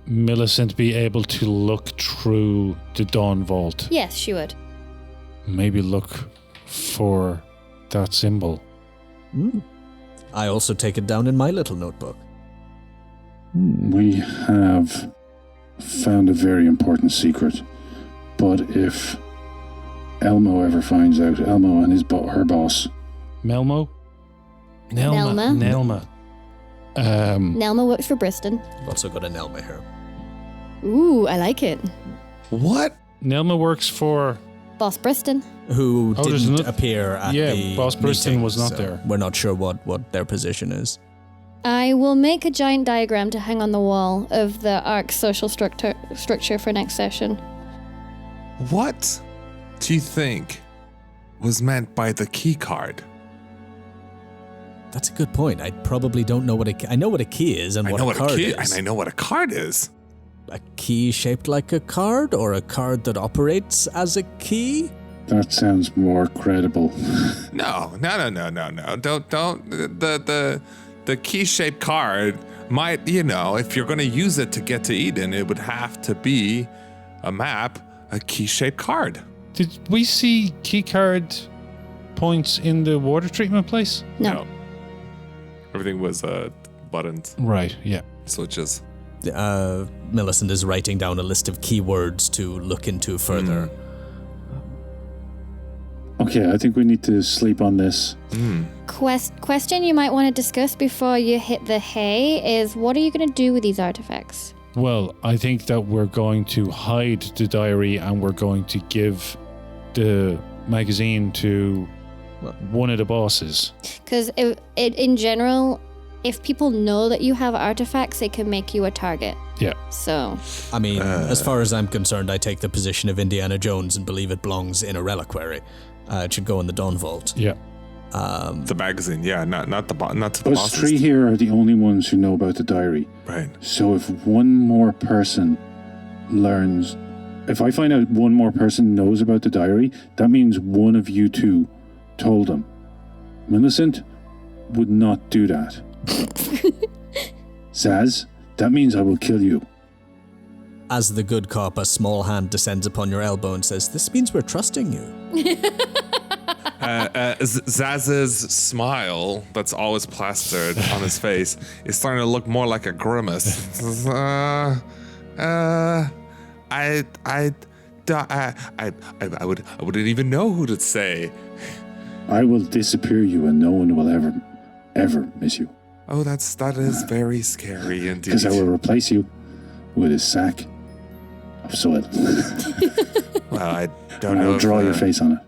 Millicent be able to look through the Dawn Vault?
Yes, she would.
Maybe look for that symbol.
I also take it down in my little notebook.
We have found a very important secret, but if Elmo ever finds out, Elmo and her boss.
Melmo?
Nelma.
Nelma.
Nelma works for Briston.
I've also got a Nelma here.
Ooh, I like it.
What?
Nelma works for...
Boss Briston.
Who
there's
didn't appear at the
Boss Briston
meeting,
was not
so
there.
We're not sure what their position is.
I will make a giant diagram to hang on the wall of the ARC's social structure for next session.
What do you think was meant by the key card?
That's a good point. I probably don't know I know what a key is and what a card is.
And I know what a card is.
A key shaped like a card, or a card that operates as a key?
That sounds more credible.
No. Don't. The key-shaped card might, if you're going to use it to get to Eden, it would have to be a map, a key-shaped card.
Did we see keycard points in the water treatment place?
No.
Everything was buttons.
Right, yeah.
Switches.
Millicent is writing down a list of keywords to look into further.
Okay, I think we need to sleep on this.
Question you might want to discuss before you hit the hay is, what are you going to do with these artifacts?
Well, I think that we're going to hide the diary and we're going to give the magazine to one of the bosses.
Because in general, if people know that you have artifacts, it can make you a target.
Yeah.
So.
I mean, as far as I'm concerned, I take the position of Indiana Jones and believe it belongs in a reliquary. It should go in the Dawn Vault.
Yeah.
The magazine, yeah, not the
Us
bosses.
three here are the only ones who know about the diary.
Right.
So if one more person learns... If I find out one more person knows about the diary, that means one of you two told them. Millicent would not do that. Zaz, that means I will kill you.
As the good cop, a small hand descends upon your elbow and says, "This means we're trusting you."
Zaz's smile, that's always plastered on his face, is starting to look more like a grimace. I wouldn't even know who to say.
I will disappear you and no one will ever miss you.
Oh, that is very scary indeed.
Because I will replace you with a sack of soil.
Well, I don't
And I
know
will draw
if
your face on it.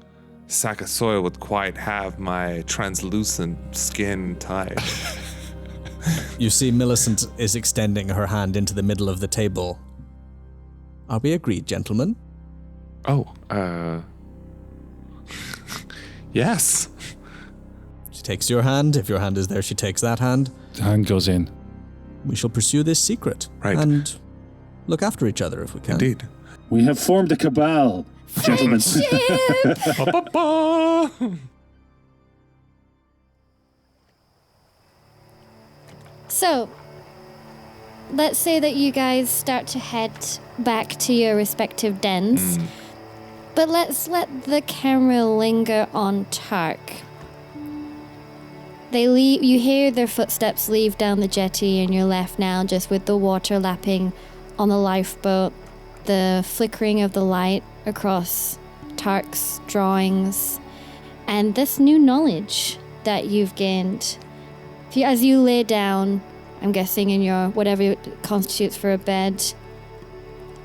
sack of soil would quite have my translucent skin tied.
You see Millicent is extending her hand into the middle of the table. Are we agreed, gentlemen?
Oh, yes.
She takes your hand. If your hand is there, she takes that hand.
The hand goes in.
We shall pursue this secret.
Right.
And look after each other if we can.
Indeed.
We have formed a cabal, gentlemen.
So, let's say that you guys start to head back to your respective dens. But let's let the camera linger on Tark. They leave. You hear their footsteps leave down the jetty, and you're left now just with the water lapping on the lifeboat, the flickering of the light across Tark's drawings, and this new knowledge that you've gained. As you lay down, I'm guessing in your whatever constitutes for a bed,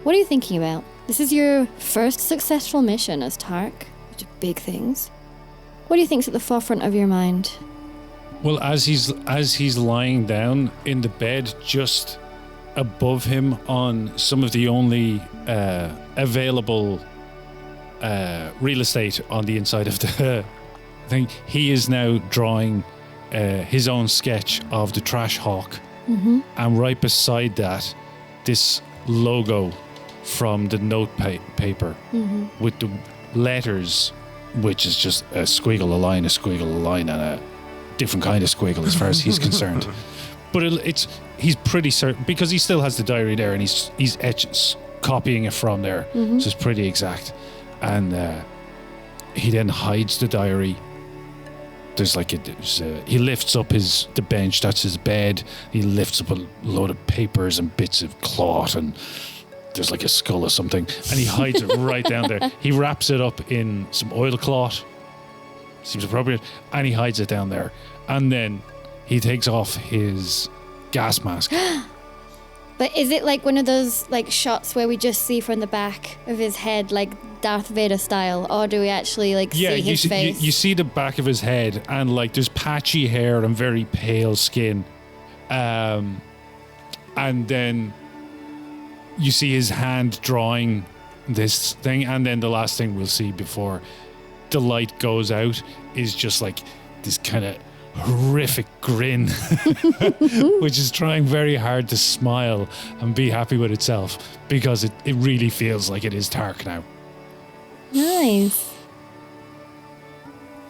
what are you thinking about? This is your first successful mission as Tark, which are big things. What do you think's at the forefront of your mind?
Well, as he's lying down in the bed, just above him on some of the only available real estate on the inside of the thing, he is now drawing his own sketch of the Trash Hawk. And right beside that, this logo from the note paper with the letters, which is just a squiggle, a line, and a different kind of squiggle as far as he's concerned. But he's pretty certain, because he still has the diary there and he's copying it from there, so it's pretty exact. And he then hides the diary. There's he lifts up the bench, that's his bed. He lifts up a load of papers and bits of cloth, and there's like a skull or something, and he hides it right down there. He wraps it up in some oilcloth, seems appropriate, and he hides it down there. And then he takes off his gas mask.
But is it like one of those like shots where we just see from the back of his head, like Darth Vader style, or do we actually like see his face?
You see the back of his head, and like there's patchy hair and very pale skin, and then you see his hand drawing this thing, and then the last thing we'll see before the light goes out is just like this kind of horrific grin, which is trying very hard to smile and be happy with itself, because it really feels like it is Tark now.
Nice.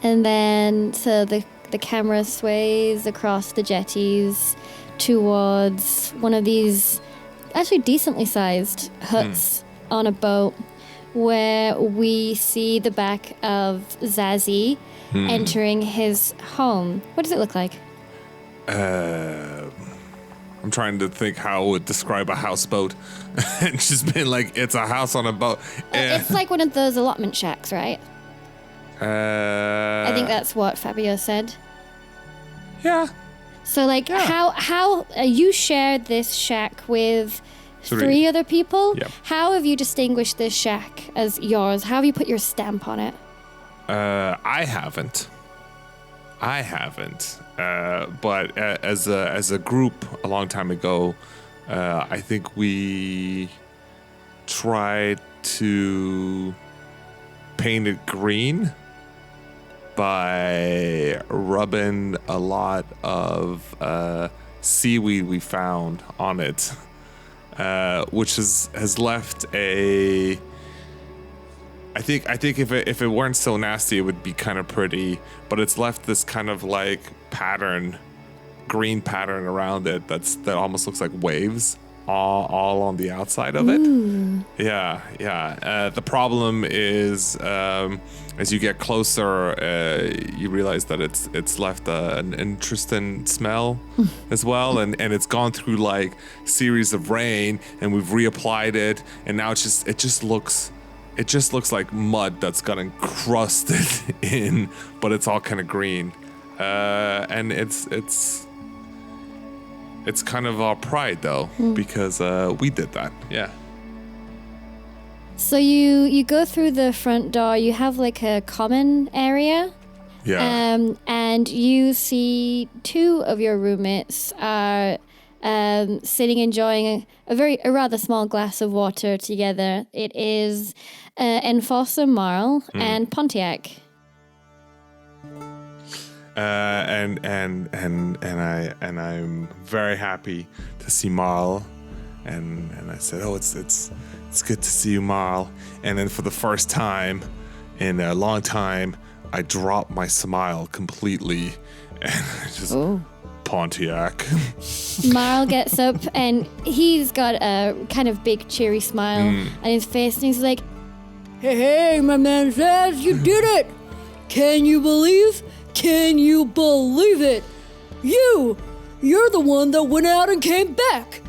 And then so the camera sways across the jetties towards one of these actually decently sized huts on a boat, where we see the back of Zazie entering his home. What does it look like?
I'm trying to think how I would describe a houseboat. It's just been like, it's a house on a boat.
It's like one of those allotment shacks, right? I think that's what Fabio said.
Yeah.
So like how you shared this shack with three other people?
Yep.
How have you distinguished this shack as yours? How have you put your stamp on it?
I haven't. But as a group a long time ago, I think we tried to paint it green by rubbing a lot of seaweed we found on it, which has left a. I think if it weren't so nasty, it would be kind of pretty. But it's left this kind of like pattern, green pattern around it that almost looks like waves, all on the outside of it.
Ooh.
Yeah. The problem is, as you get closer, you realize that it's left an interesting smell as well, and it's gone through like series of rain, and we've reapplied it, and now it just looks like mud that's got encrusted in, but it's all kind of green, and it's kind of our pride though, because we did that. Yeah.
So you go through the front door. You have like a common area.
Yeah.
And you see two of your roommates are sitting enjoying a rather small glass of water together. It is Enforcer Marl and Pontiac.
And I'm very happy to see Marl, and I said, oh, it's good to see you, Marl. And then for the first time in a long time, I dropped my smile completely, and I just Pontiac.
Marl gets up and he's got a kind of big cheery smile on his face, and he's like,
Hey, my man Zaz, you did it! Can you believe it? You're the one that went out and came back.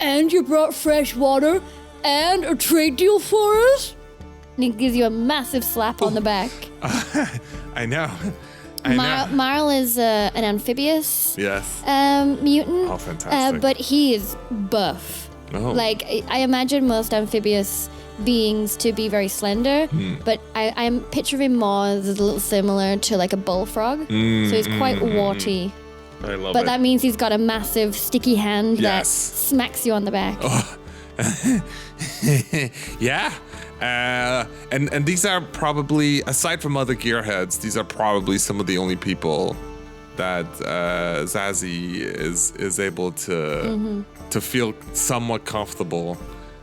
And you brought fresh water and a trade deal for us?
and he gives you a massive slap on the back.
I know.
Marl is an amphibious mutant.
Oh, fantastic.
But he is buff.
Oh.
Like, I imagine most amphibious beings to be very slender, but I'm picturing him more as a little similar to like a bullfrog. So he's quite warty.
I love
But
it.
that means he's got a massive sticky hand that
Yes.
smacks you on the back.
Yeah. And these are probably, aside from other gearheads, these are probably some of the only people that Zazie is able to feel somewhat comfortable.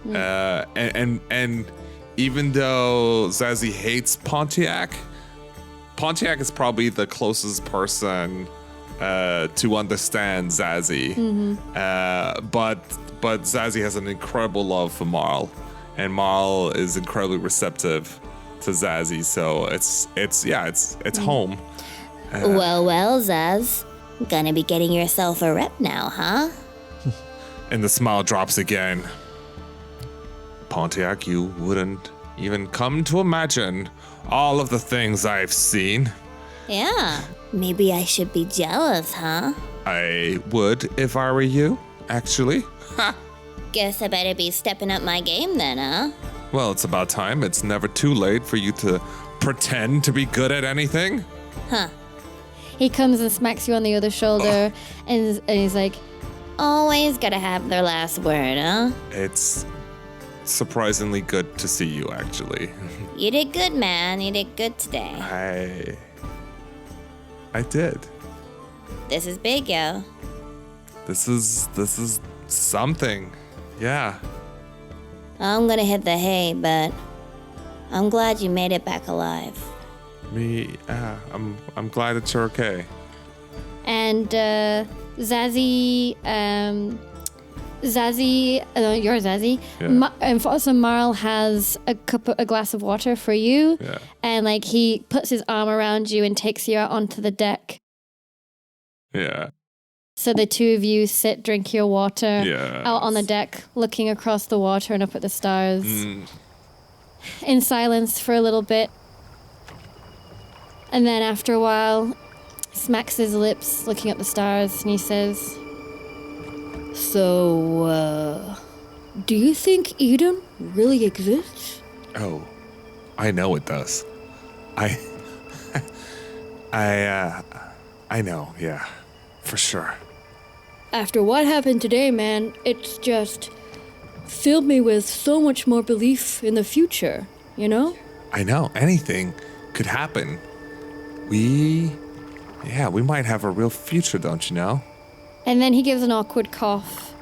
And even though Zazie hates Pontiac is probably the closest person to understand Zazie. But Zazie has an incredible love for Marl, and Marl is incredibly receptive to Zazie. So it's home.
Well, Zaz. Gonna be getting yourself a rep now, huh?
And the smile drops again. Pontiac, you wouldn't even come to imagine all of the things I've seen.
Yeah. Maybe I should be jealous, huh?
I would if I were you, actually. Ha!
Guess I better be stepping up my game then, huh?
Well, it's about time. It's never too late for you to pretend to be good at anything.
Huh.
He comes and smacks you on the other shoulder, and he's like,
Always gotta have their last word, huh?
It's surprisingly good to see you, actually.
You did good, man. You did good today.
I did.
This is big, yo.
This is something. Yeah.
I'm gonna hit the hay, but I'm glad you made it back alive.
I'm glad that you're okay.
and Zazie, you're Zazie.
Yeah.
And also Marl has a glass of water for you.
Yeah.
And like he puts his arm around you and takes you out onto the deck.
Yeah.
So the two of you sit, drink your water
Yeah.
out on the deck, looking across the water and up at the stars. In silence for a little bit. And then after a while, smacks his lips, looking at the stars, and he says,
So, do you think Eden really exists?
Oh, I know it does. I know, yeah, for sure.
After what happened today, man, it's just filled me with so much more belief in the future, you know?
I know, anything could happen. We might have a real future, don't you know?
and then he gives an awkward cough,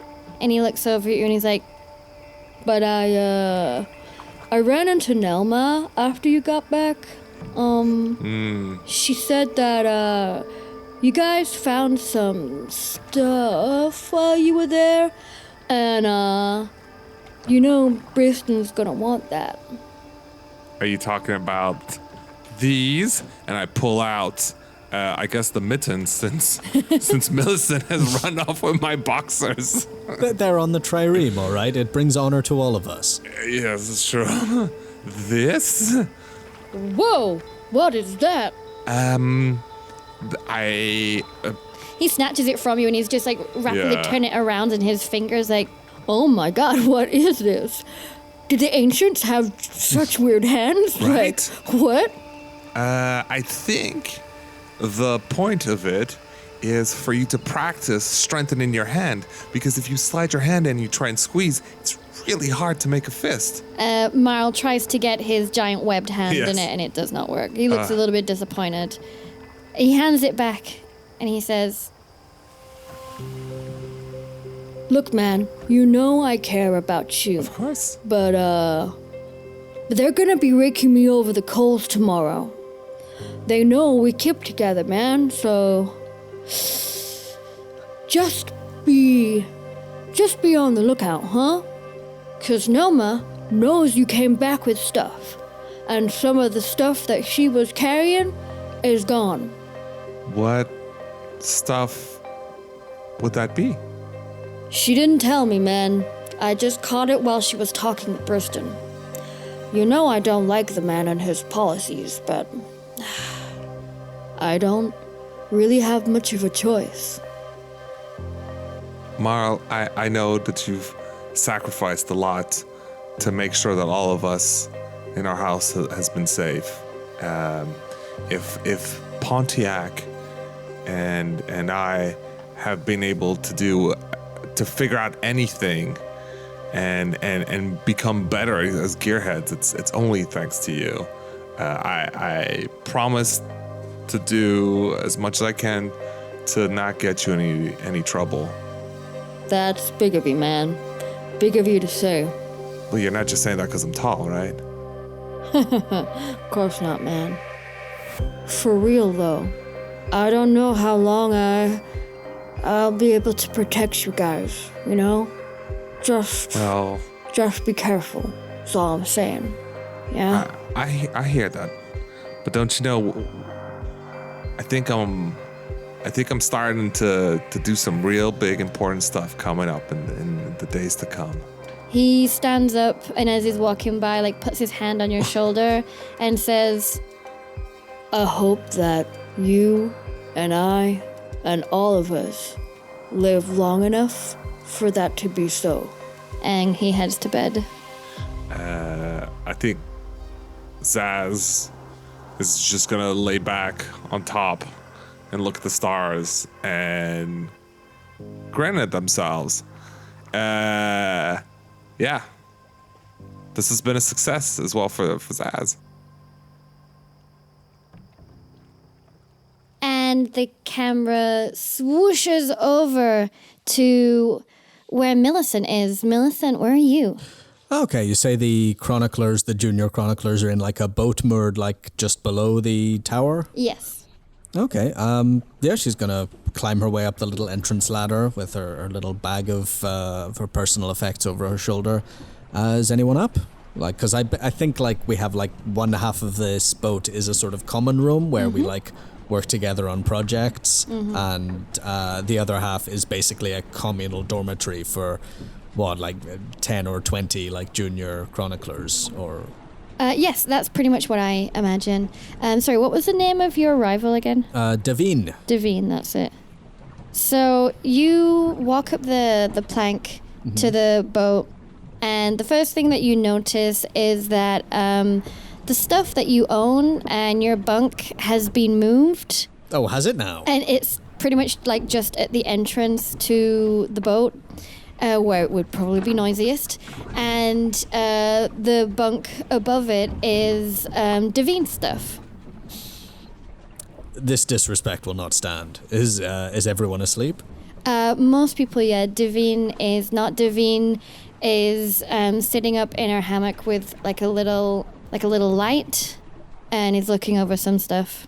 and he looks over at you and he's like,
But I ran into Nelma after you got back. She said that, you guys found some stuff while you were there, and, Bristol's gonna want that.
Are you talking about these? And I pull out, I guess the mittens, since Millicent has run off with my boxers.
They're on the trireme, all right? It brings honor to all of us.
Yes, it's true. This?
Whoa! What is that?
he snatches it from you and he's just like rapidly
Yeah.
turning it around in his fingers like,
Oh my god, what is this? Did the ancients have such weird hands?
Right.
Like, what?
I think the point of it is for you to practice strengthening your hand, because if you slide your hand in and you try and squeeze, it's really hard to make a fist.
Marl tries to get his giant webbed hand
Yes.
in it and it does not work. He looks a little bit disappointed. He hands it back and he says,
Look, man, you know I care about you.
Of course.
But they're gonna be raking me over the coals tomorrow. They know we keep together, man, so just be on the lookout, huh? 'Cause Nelma knows you came back with stuff, and some of the stuff that she was carrying is gone.
What stuff would that be?
She didn't tell me, man. I just caught it while she was talking with Briston. You know I don't like the man and his policies, but I don't really have much of a choice.
Marl, I know that you've sacrificed a lot to make sure that all of us in our house has been safe. If Pontiac and I have been able to figure out anything and become better as gearheads, it's only thanks to you. I promise to do as much as I can to not get you any trouble.
That's big of you, man. Big of you to say.
Well, you're not just saying that because I'm tall, right?
Of course not, man. For real, though. I don't know how long I'll be able to protect you guys, you know? Just be careful. That's all I'm saying. Yeah?
I hear that, but don't you know? I think I'm starting to do some real big important stuff coming up in the days to come.
he stands up and as he's walking by, like puts his hand on your shoulder and says,
I hope that you and I and all of us live long enough for that to be so.
and he heads to bed.
I think Zaz is just gonna lay back on top and look at the stars and grin at themselves. Yeah. This has been a success as well for Zaz.
And the camera swooshes over to where Millicent is. Millicent, where are you?
Okay, you say the chroniclers, the junior chroniclers, are in like a boat moored like just below the tower?
Yes.
Okay, yeah, she's gonna climb her way up the little entrance ladder with her little bag of her personal effects over her shoulder. Is anyone up? Like, because I think like we have like one half of this boat is a sort of common room where we like work together on projects, and the other half is basically a communal dormitory for what, like 10 or 20 like junior chroniclers or...
Yes, that's pretty much what I imagine. Sorry, what was the name of your rival again?
Davine.
Davine, that's it. So you walk up the plank to the boat, and the first thing that you notice is that the stuff that you own and your bunk has been moved.
Oh, has it now?
And it's pretty much like just at the entrance to the boat, where it would probably be noisiest. And the bunk above it is Davine's stuff.
This disrespect will not stand. Is everyone asleep?
Most people, yeah. Davine is not. Davine is sitting up in her hammock with like a little light, and is looking over some stuff.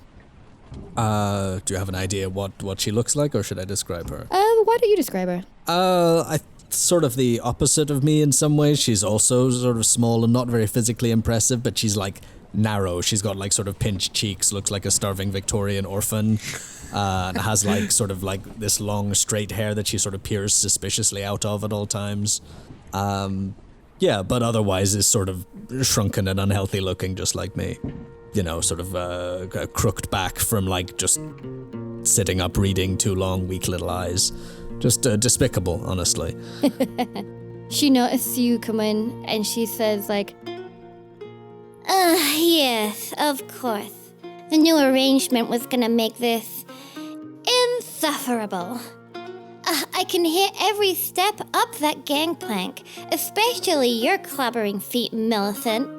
Do you have an idea what she looks like, or should I describe her?
Why don't you describe her?
I sort of the opposite of me in some ways. She's also sort of small and not very physically impressive, but she's like narrow. She's got like sort of pinched cheeks, looks like a starving Victorian orphan, and has like sort of like this long straight hair that she sort of peers suspiciously out of at all times. Yeah, but otherwise is sort of shrunken and unhealthy looking, just like me. You know, sort of crooked back from like just sitting up reading too long, weak little eyes. Just despicable, honestly.
She notices you come in and she says like,
Yes, of course. The new arrangement was gonna make this insufferable. I can hear every step up that gangplank, especially your clobbering feet, Millicent.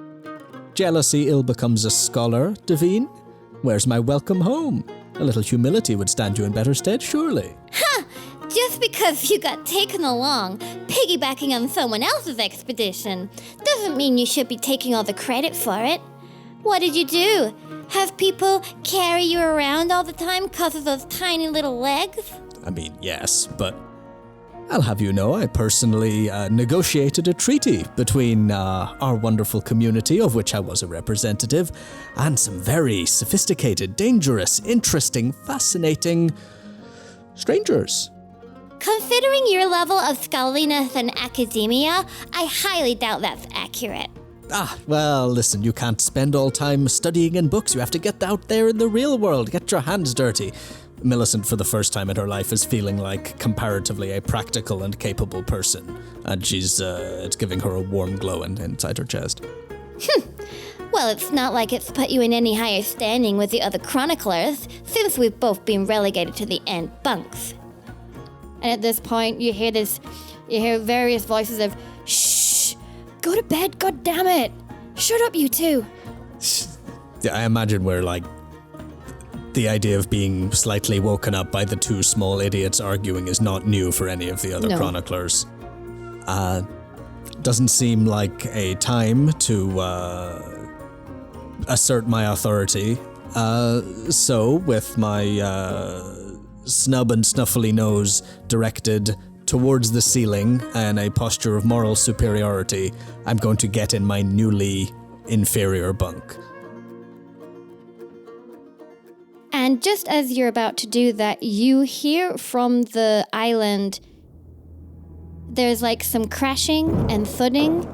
Jealousy ill becomes a scholar, Davine. Where's my welcome home? A little humility would stand you in better stead, surely.
Just because you got taken along, piggybacking on someone else's expedition, doesn't mean you should be taking all the credit for it. What did you do? Have people carry you around all the time because of those tiny little legs?
I mean, yes, but I'll have you know I personally negotiated a treaty between our wonderful community, of which I was a representative, and some very sophisticated, dangerous, interesting, fascinating strangers.
Considering your level of scholarliness in academia, I highly doubt that's accurate.
Well, listen, you can't spend all time studying in books. You have to get out there in the real world, get your hands dirty. Millicent, for the first time in her life, is feeling like comparatively a practical and capable person, and it's giving her a warm glow inside her chest.
Well, it's not like it's put you in any higher standing with the other chroniclers, since we've both been relegated to the end bunks.
and at this point you hear various voices of, shh, go to bed, god damn it, shut up you two.
Yeah, I imagine we're like, the idea of being slightly woken up by the two small idiots arguing is not new for any of the other chroniclers. Doesn't seem like a time to assert my authority. So, with my snub and snuffly nose directed towards the ceiling and a posture of moral superiority, I'm going to get in my newly inferior bunk.
And just as you're about to do that, you hear from the island, there's like some crashing and thudding.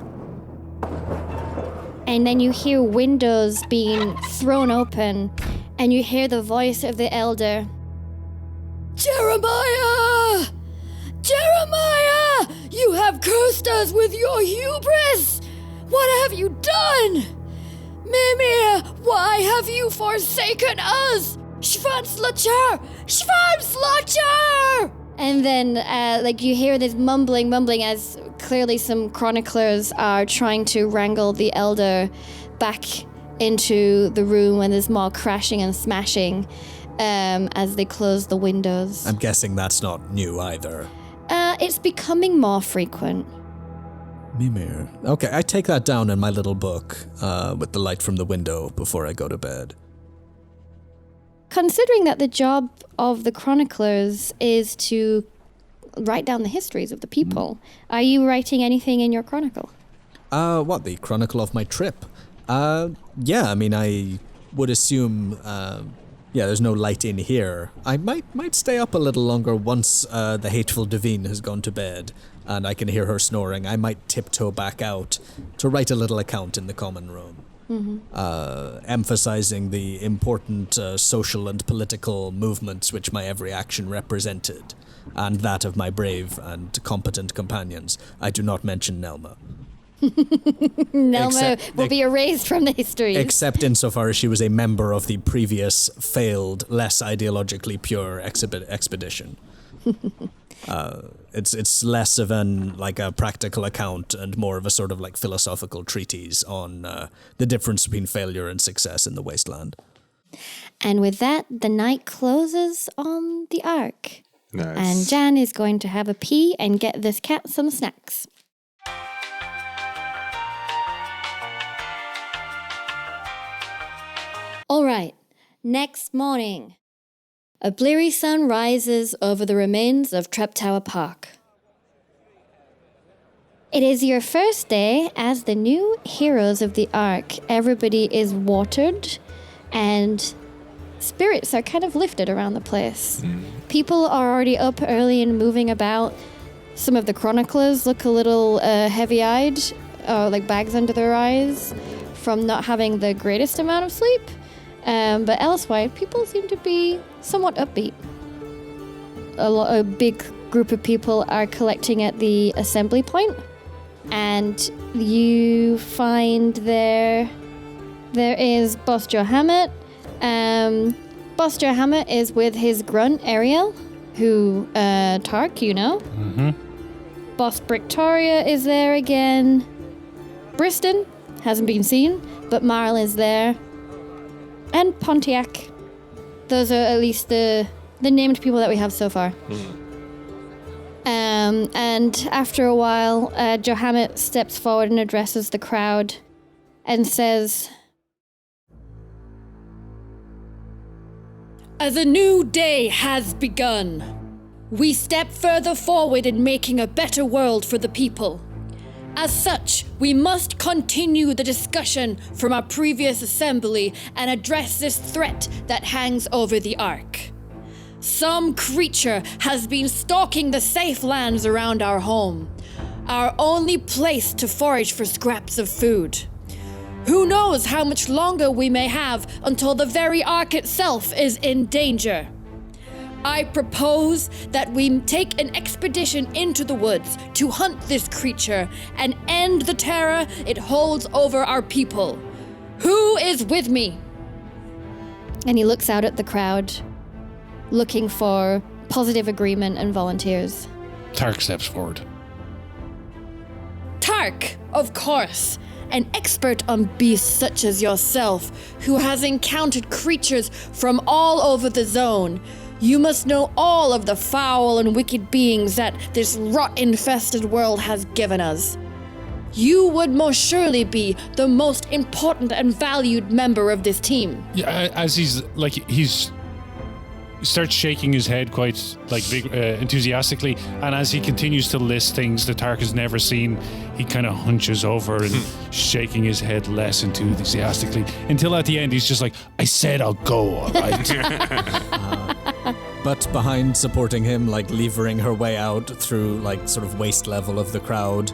And then you hear windows being thrown open, and you hear the voice of the elder. Jeremiah! Jeremiah! You have
cursed us with your hubris! What have you done? Mimir, why have you forsaken us? Schwanzlacher! Schwanzlacher!
And then, you hear this mumbling as clearly some chroniclers are trying to wrangle the elder back into the room, and there's more crashing and smashing as they close the windows.
I'm guessing that's not new either.
It's becoming more frequent.
Mimir. Okay, I take that down in my little book with the light from the window before I go to bed.
Considering that the job of the chroniclers is to write down the histories of the people, are you writing anything in your chronicle?
The chronicle of my trip? Yeah, I mean, I would assume, there's no light in here. I might stay up a little longer once the hateful Devine has gone to bed, and I can hear her snoring. I might tiptoe back out to write a little account in the common room. Emphasizing the important social and political movements which my every action represented, and that of my brave and competent companions. I do not mention Nelma.
Nelma will be erased from the histories.
Except insofar as she was a member of the previous failed, less ideologically pure expedition. It's less of a practical account and more of a sort of philosophical treatise on the difference between failure and success in the wasteland.
And with that, the night closes on the Ark.
Nice.
And Jan is going to have a pee and get this cat some snacks. All right, next morning. A bleary sun rises over the remains of Treptower Park. It is your first day as the new heroes of the Ark. Everybody is watered and spirits are kind of lifted around the place. People are already up early and moving about. Some of the chroniclers look a little heavy-eyed, like bags under their eyes from not having the greatest amount of sleep. But elsewise, people seem to be somewhat upbeat. A big group of people are collecting at the assembly point, and you find there is Boss Johammet. Boss Johammet is with his grunt, Ariel, who, Tark, you know. Boss Brictoria is there again. Briston hasn't been seen, but Marl is there. And Pontiac. Those are at least the named people that we have so far. And after a while, Johammet steps forward and addresses the crowd and says,
As a new day has begun, we step further forward in making a better world for the people. As such, we must continue the discussion from our previous assembly and address this threat that hangs over the Ark. Some creature has been stalking the safe lands around our home, our only place to forage for scraps of food. Who knows how much longer we may have until the very Ark itself is in danger. I propose that we take an expedition into the woods to hunt this creature and end the terror it holds over our people. Who is with me?
and he looks out at the crowd, looking for positive agreement and volunteers.
Tark steps forward.
Tark, of course. An expert on beasts such as yourself, who has encountered creatures from all over the zone. You must know all of the foul and wicked beings that this rot-infested world has given us. You would most surely be the most important and valued member of this team.
Yeah, as he starts shaking his head quite enthusiastically, and as he continues to list things that Tark has never seen, he kind of hunches over and shaking his head less enthusiastically until at the end he's just like, I said I'll go, all right?
But behind supporting him, levering her way out through sort of waist level of the crowd,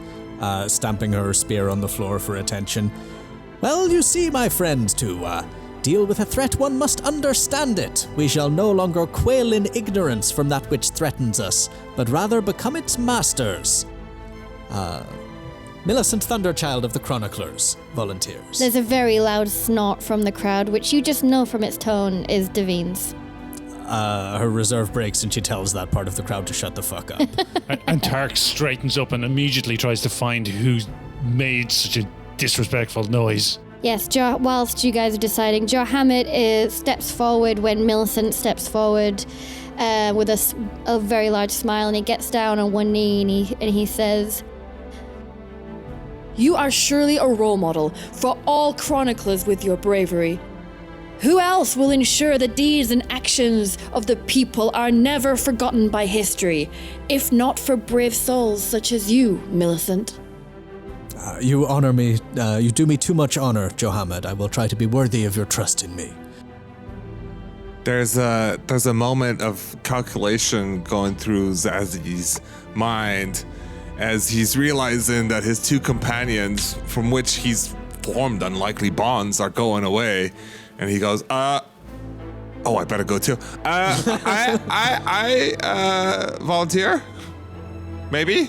stamping her spear on the floor for attention. Well, you see, my friends, to deal with a threat, one must understand it. We shall no longer quail in ignorance from that which threatens us, but rather become its masters. Millicent Thunderchild of the Chroniclers volunteers.
There's a very loud snort from the crowd, which you just know from its tone is Davine's.
Her reserve breaks and she tells that part of the crowd to shut the fuck up.
And Tark straightens up and immediately tries to find who made such a disrespectful noise.
Yes, whilst you guys are deciding, Joe Hammett steps forward when Millicent steps forward with a very large smile, and he gets down on one knee and he says,
You are surely a role model for all chroniclers with your bravery. Who else will ensure the deeds and actions of the people are never forgotten by history, if not for brave souls such as you, Millicent?
You honor me. You do me too much honor, Johammed. I will try to be worthy of your trust in me.
There's a moment of calculation going through Zazi's mind as he's realizing that his two companions, from which he's formed unlikely bonds, are going away, and he goes, I better go too. I volunteer? Maybe?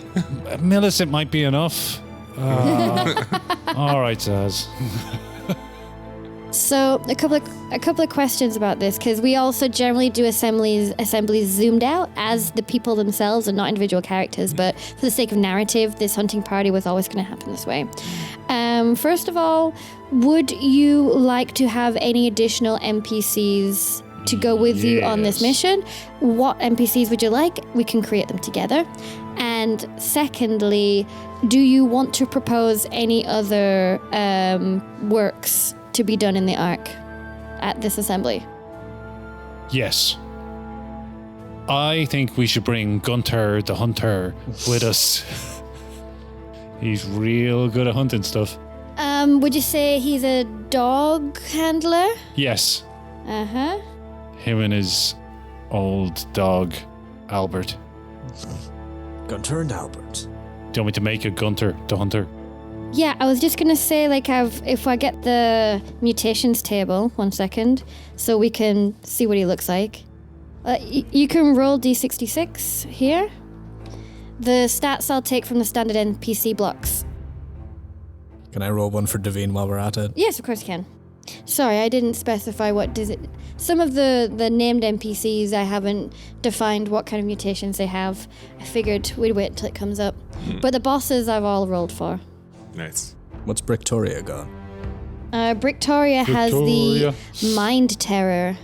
Millicent might be enough. All right, Zaz.
So a couple of questions about this, because we also generally do assemblies zoomed out as the people themselves and not individual characters, but for the sake of narrative, this hunting party was always going to happen this way. First of all, would you like to have any additional NPCs to go with you on this mission? What NPCs would you like? We can create them together. And secondly, do you want to propose any other works to be done in the Ark at this assembly?
Yes. I think we should bring Gunter the Hunter with us. He's real good at hunting stuff.
Would you say he's a dog handler?
Yes.
Uh-huh.
Him and his old dog, Albert.
Gunter and Albert.
Do you want me to make a Gunter the Hunter?
Yeah, I was just gonna say, if I get the mutations table, 1 second, so we can see what he looks like. You can roll D66 here. The stats I'll take from the standard NPC blocks.
Can I roll one for Davine while we're at it?
Yes, of course you can. Sorry, I didn't specify what does it. Some of the named NPCs, I haven't defined what kind of mutations they have. I figured we'd wait till it comes up. But the bosses I've all rolled for.
Nice.
What's Bricktoria got?
Bricktoria has the Mind Terror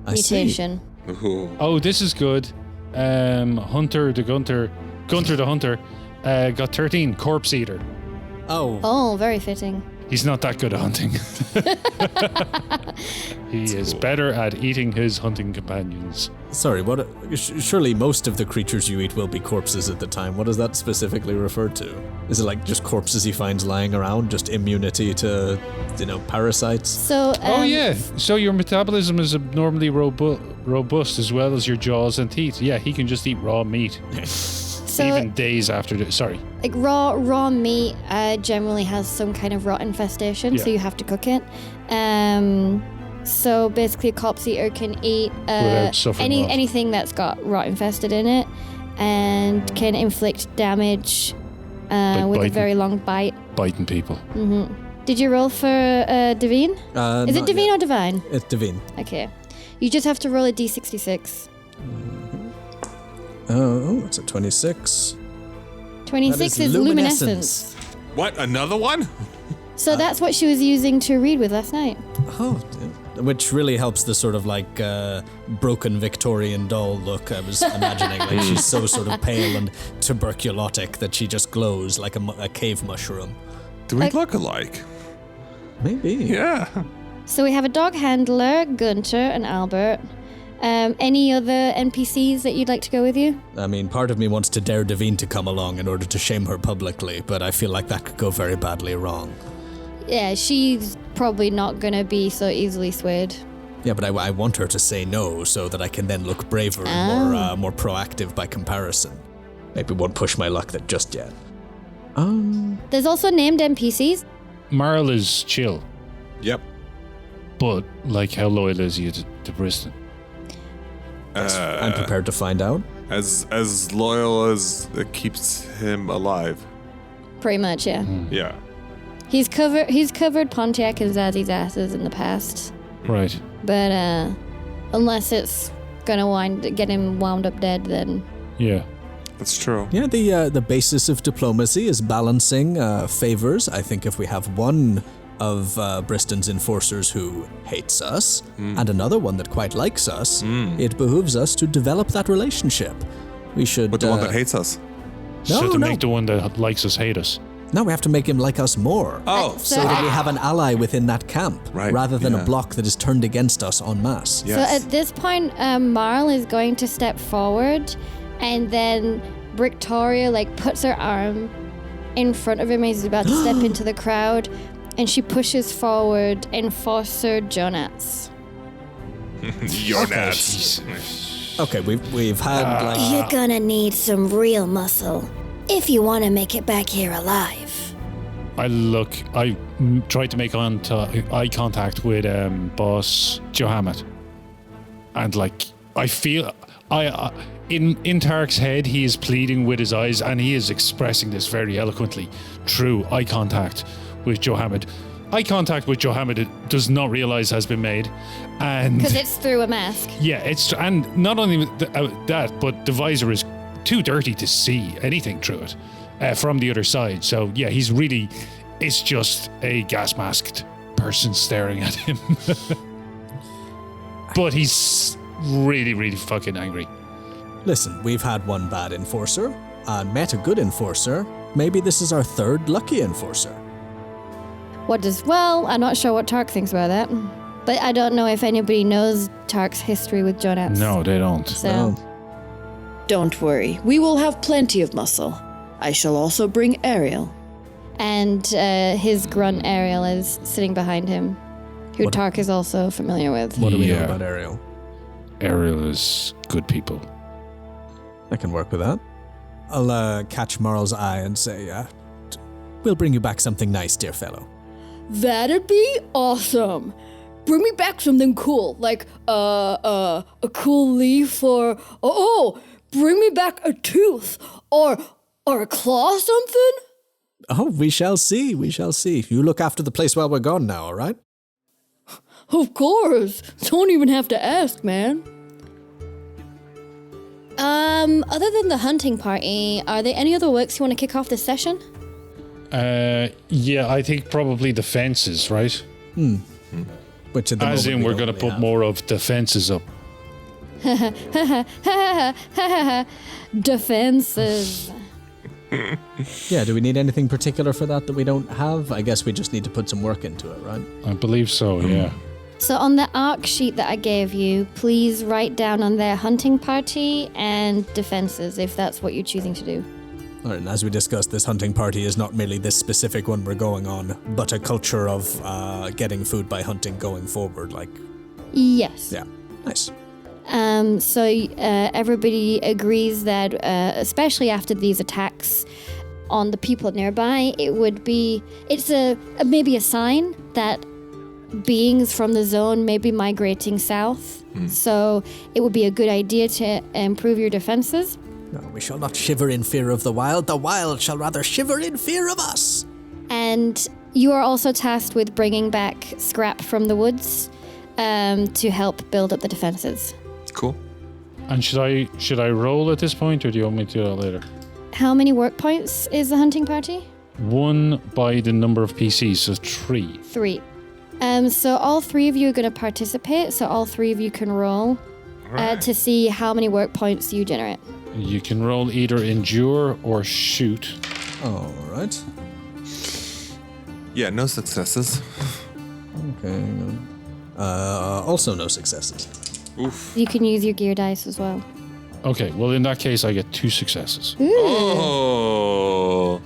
mutation.
Ooh.
Oh, this is good. Gunter the Hunter got 13, Corpse Eater.
Oh, very fitting.
He's not that good at hunting. He is better at eating his hunting companions.
Sorry, what? Surely most of the creatures you eat will be corpses at the time. What does that specifically refer to? Is it like just corpses he finds lying around, just immunity to, parasites?
So.
Oh yeah. So your metabolism is abnormally robust as well as your jaws and teeth. Yeah, he can just eat raw meat. Even days after the sorry.
Like raw meat generally has some kind of rot infestation, so you have to cook it. So basically a corpse eater can eat anything that's got rot infested in it and can inflict damage with a very long bite.
Biting people.
Mm-hmm. Did you roll for Davine? Is it Davine or Divine?
It's Davine.
Okay. You just have to roll a D66.
Oh, it's a 26.
26 is luminescence.
What? Another one?
So that's what she was using to read with last night.
Oh, which really helps the sort of broken Victorian doll look I was imagining. Like she's so sort of pale and tuberculotic that she just glows like a cave mushroom.
Do we look alike?
Maybe.
Yeah.
So we have a dog handler, Gunter and Albert. Any other NPCs that you'd like to go with you?
I mean, part of me wants to dare Davine to come along in order to shame her publicly, but I feel like that could go very badly wrong.
Yeah, she's probably not gonna be so easily swayed.
Yeah, but I want her to say no so that I can then look braver and more proactive by comparison. Maybe won't push my luck that just yet.
There's also named NPCs.
Marl is chill.
Yep.
But, how loyal is he to Briston?
I'm prepared to find out.
As loyal as it keeps him alive.
Pretty much, yeah.
Yeah.
He's covered Pontiac and Zazzy's asses in the past.
Right.
But unless it's gonna get him wound up dead, then
Yeah.
That's true.
Yeah, the basis of diplomacy is balancing favors. I think if we have one of Briston's enforcers who hates us and another one that quite likes us, it behooves us to develop that relationship. We should.
But the one that hates us.
So to make the one that likes us hate us.
No, we have to make him like us more.
Oh,
So
So that we have an ally within that camp,
Right,
rather than
yeah.
a block that is turned against us en masse.
yes.
So at this point, Marl is going to step forward, and then Victoria puts her arm in front of him as he's about to step into the crowd, and she pushes forward Enforcer Jonats.
Your nuts.
Okay, we've had
You're gonna need some real muscle if you want to make it back here alive.
I tried to make eye contact with boss Johammett. And I feel in Tark's head he is pleading with his eyes, and he is expressing this very eloquently through eye contact with Johammett. Eye contact with Johammett does not realize has been made, and
Because it's through a mask.
yeah, and not only that, but the visor is too dirty to see anything through it from the other side. So yeah, it's just a gas masked person staring at him. But he's really, really fucking angry.
Listen, we've had one bad enforcer and met a good enforcer. Maybe this is our third lucky enforcer.
I'm not sure what Tark thinks about that. But I don't know if anybody knows Tark's history with Jonats.
No, they don't.
So,
Don't worry, we will have plenty of muscle. I shall also bring Ariel.
and his grunt Ariel is sitting behind him, who Tark is also familiar with.
What do we know
Yeah.
about Ariel?
Ariel is good people.
I can work with that. I'll catch Marl's eye and say, we'll bring you back something nice, dear fellow.
That'd be awesome. Bring me back something cool, like a cool leaf, or bring me back a tooth, or a claw, or something.
Oh, we shall see, we shall see. You look after the place while we're gone now, all right?
Of course. Don't even have to ask, man.
Other than the hunting party, are there any other works you want to kick off this session?
Yeah, I think probably the fences, right?
Which at the
As
moment
in,
we
we're
don't
going to
really
put
have.
more of the fences up.
Defenses.
Yeah, do we need anything particular for that we don't have? I guess we just need to put some work into it, right?
I believe so, yeah.
So on the arc sheet that I gave you, please write down on there hunting party and defenses, if that's what you're choosing to do.
All right, and as we discussed, this hunting party is not merely this specific one we're going on, but a culture of getting food by hunting going forward,
Yes.
yeah. Nice.
So everybody agrees that, especially after these attacks on the people nearby, it's maybe a sign that beings from the zone may be migrating south. So it would be a good idea to improve your defenses.
No, we shall not shiver in fear of the wild shall rather shiver in fear of us.
And you are also tasked with bringing back scrap from the woods to help build up the defenses.
Cool.
And should I roll at this point, or do you want me to do that later?
How many work points is the hunting party?
1 by the number of PCs, so 3.
3. So all 3 of you are going to participate, so all 3 of you can roll to see how many work points you generate.
You can roll either endure or shoot.
All right.
Yeah, no successes.
Okay. Also no successes.
Oof.
You can use your gear dice as well.
Okay, well in that case I get 2 successes.
Oh.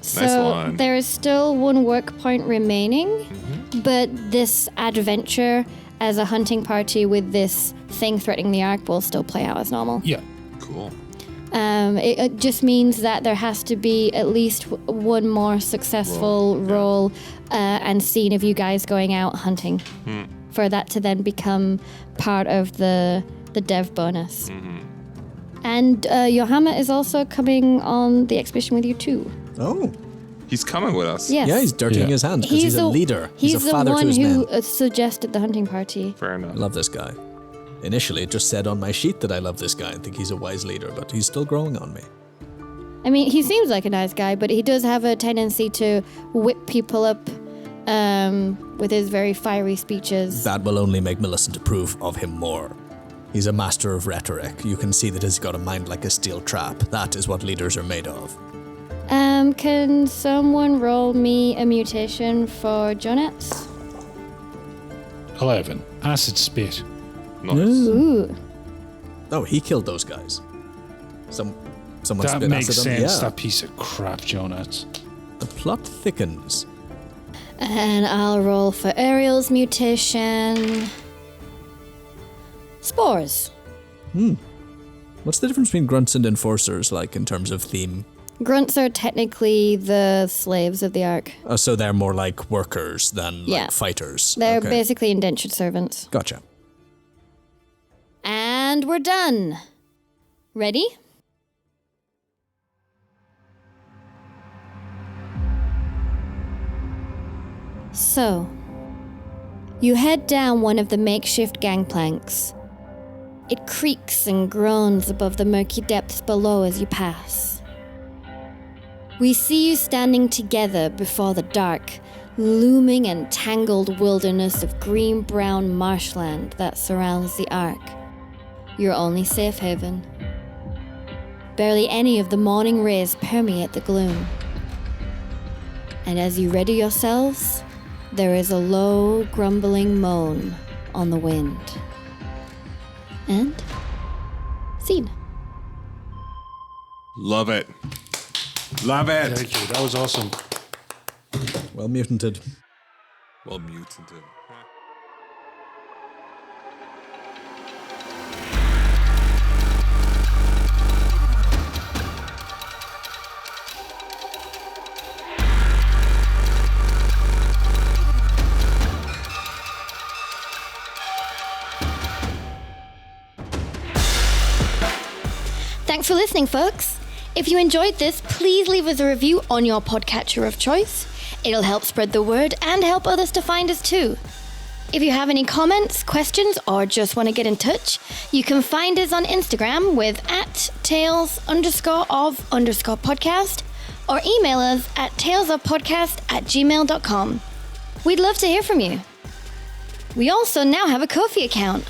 So
Nice one.
there is still 1 work point remaining, but this adventure as a hunting party with this thing threatening the Ark will still play out as normal.
Yeah.
Cool.
It just means that there has to be at least 1 more successful roll and scene of you guys going out hunting for that to then become part of the dev bonus. And Johanna is also coming on the expedition with you too.
Oh.
He's coming with us.
Yes.
Yeah, he's dirtying his hands because he's a leader. He's a father to his men.
He's the one who suggested the hunting party.
Fair enough.
I love this guy. Initially, it just said on my sheet that I love this guy and think he's a wise leader, but he's still growing on me.
I mean, he seems like a nice guy, but he does have a tendency to whip people up with his very fiery speeches.
That will only make Millicent approve of him more. He's a master of rhetoric. You can see that he's got a mind like a steel trap. That is what leaders are made of.
Can someone roll me a mutation for Jonetz?
11. Acid spit.
Nice.
Ooh.
Oh, he killed those guys. Someone
That
spit
makes
acid on
sense,
yeah.
that piece of crap, Jonas.
The plot thickens.
And I'll roll for Ariel's mutation. Spores.
What's the difference between grunts and enforcers, like, in terms of theme?
Grunts are technically the slaves of the Ark.
So they're more like workers than like fighters.
They're
Okay.
basically indentured servants.
Gotcha.
And we're done. Ready? So, you head down one of the makeshift gangplanks. It creaks and groans above the murky depths below as you pass. We see you standing together before the dark, looming and tangled wilderness of green-brown marshland that surrounds the Ark. Your only safe haven. Barely any of the morning rays permeate the gloom. And as you ready yourselves, there is a low, grumbling moan on the wind. And scene.
Love it. Love it.
Thank you, that was awesome.
Well mutated.
Well, mutanted.
Thanks for listening, folks. If you enjoyed this, please leave us a review on your podcatcher of choice. It'll help spread the word and help others to find us too. If you have any comments, questions, or just want to get in touch, you can find us on Instagram with @tales_of_podcast or email us at talesofpodcast@gmail.com. We'd love to hear from you. We also now have a Ko-fi account.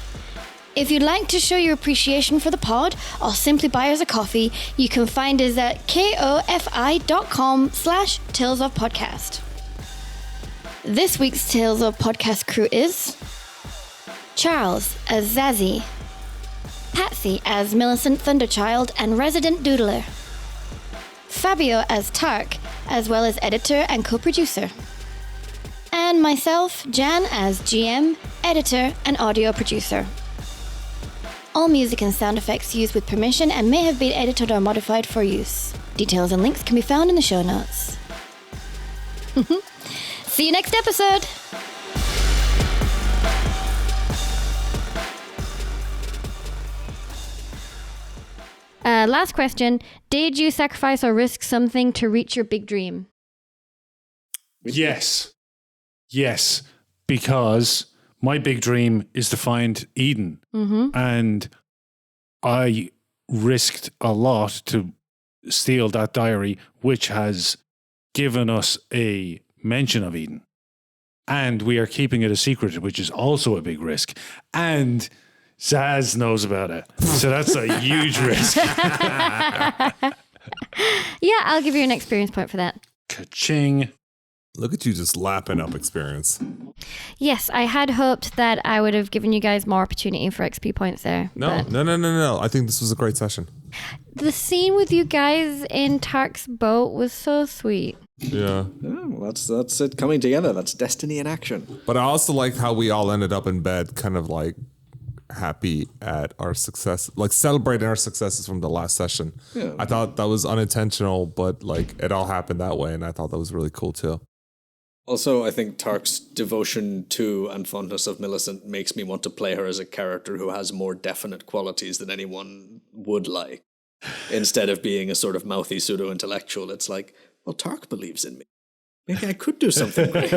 If you'd like to show your appreciation for the pod or simply buy us a coffee, you can find us at kofi.com/talesofpodcast. This week's Tales of Podcast crew is Charles as Zazie, Patsy as Millicent Thunderchild and Resident Doodler, Fabio as Tark, as well as editor and co-producer, and myself, Jan, as GM, editor, and audio producer. All music and sound effects used with permission and may have been edited or modified for use. Details and links can be found in the show notes. See you next episode!
Last question. Did you sacrifice or risk something to reach your big dream?
Yes. Yes. Because my big dream is to find Eden. And I risked a lot to steal that diary, which has given us a mention of Eden. And we are keeping it a secret, which is also a big risk. And Zaz knows about it. So that's a huge risk.
Yeah, I'll give you an experience point for that.
Ka-ching.
Look at you just lapping up experience.
Yes, I had hoped that I would have given you guys more opportunity for XP points there.
No. I think this was a great session.
The scene with you guys in Tark's boat was so sweet.
Yeah.
Well, that's it coming together. That's destiny in action.
But I also liked how we all ended up in bed kind of like happy at our success, like celebrating our successes from the last session. Yeah. I thought that was unintentional, but like it all happened that way, and I thought that was really cool too.
Also, I think Tark's devotion to and fondness of Millicent makes me want to play her as a character who has more definite qualities than anyone would like. Instead of being a sort of mouthy pseudo-intellectual, it's like,
well, Tark believes in me. Maybe I could do something great.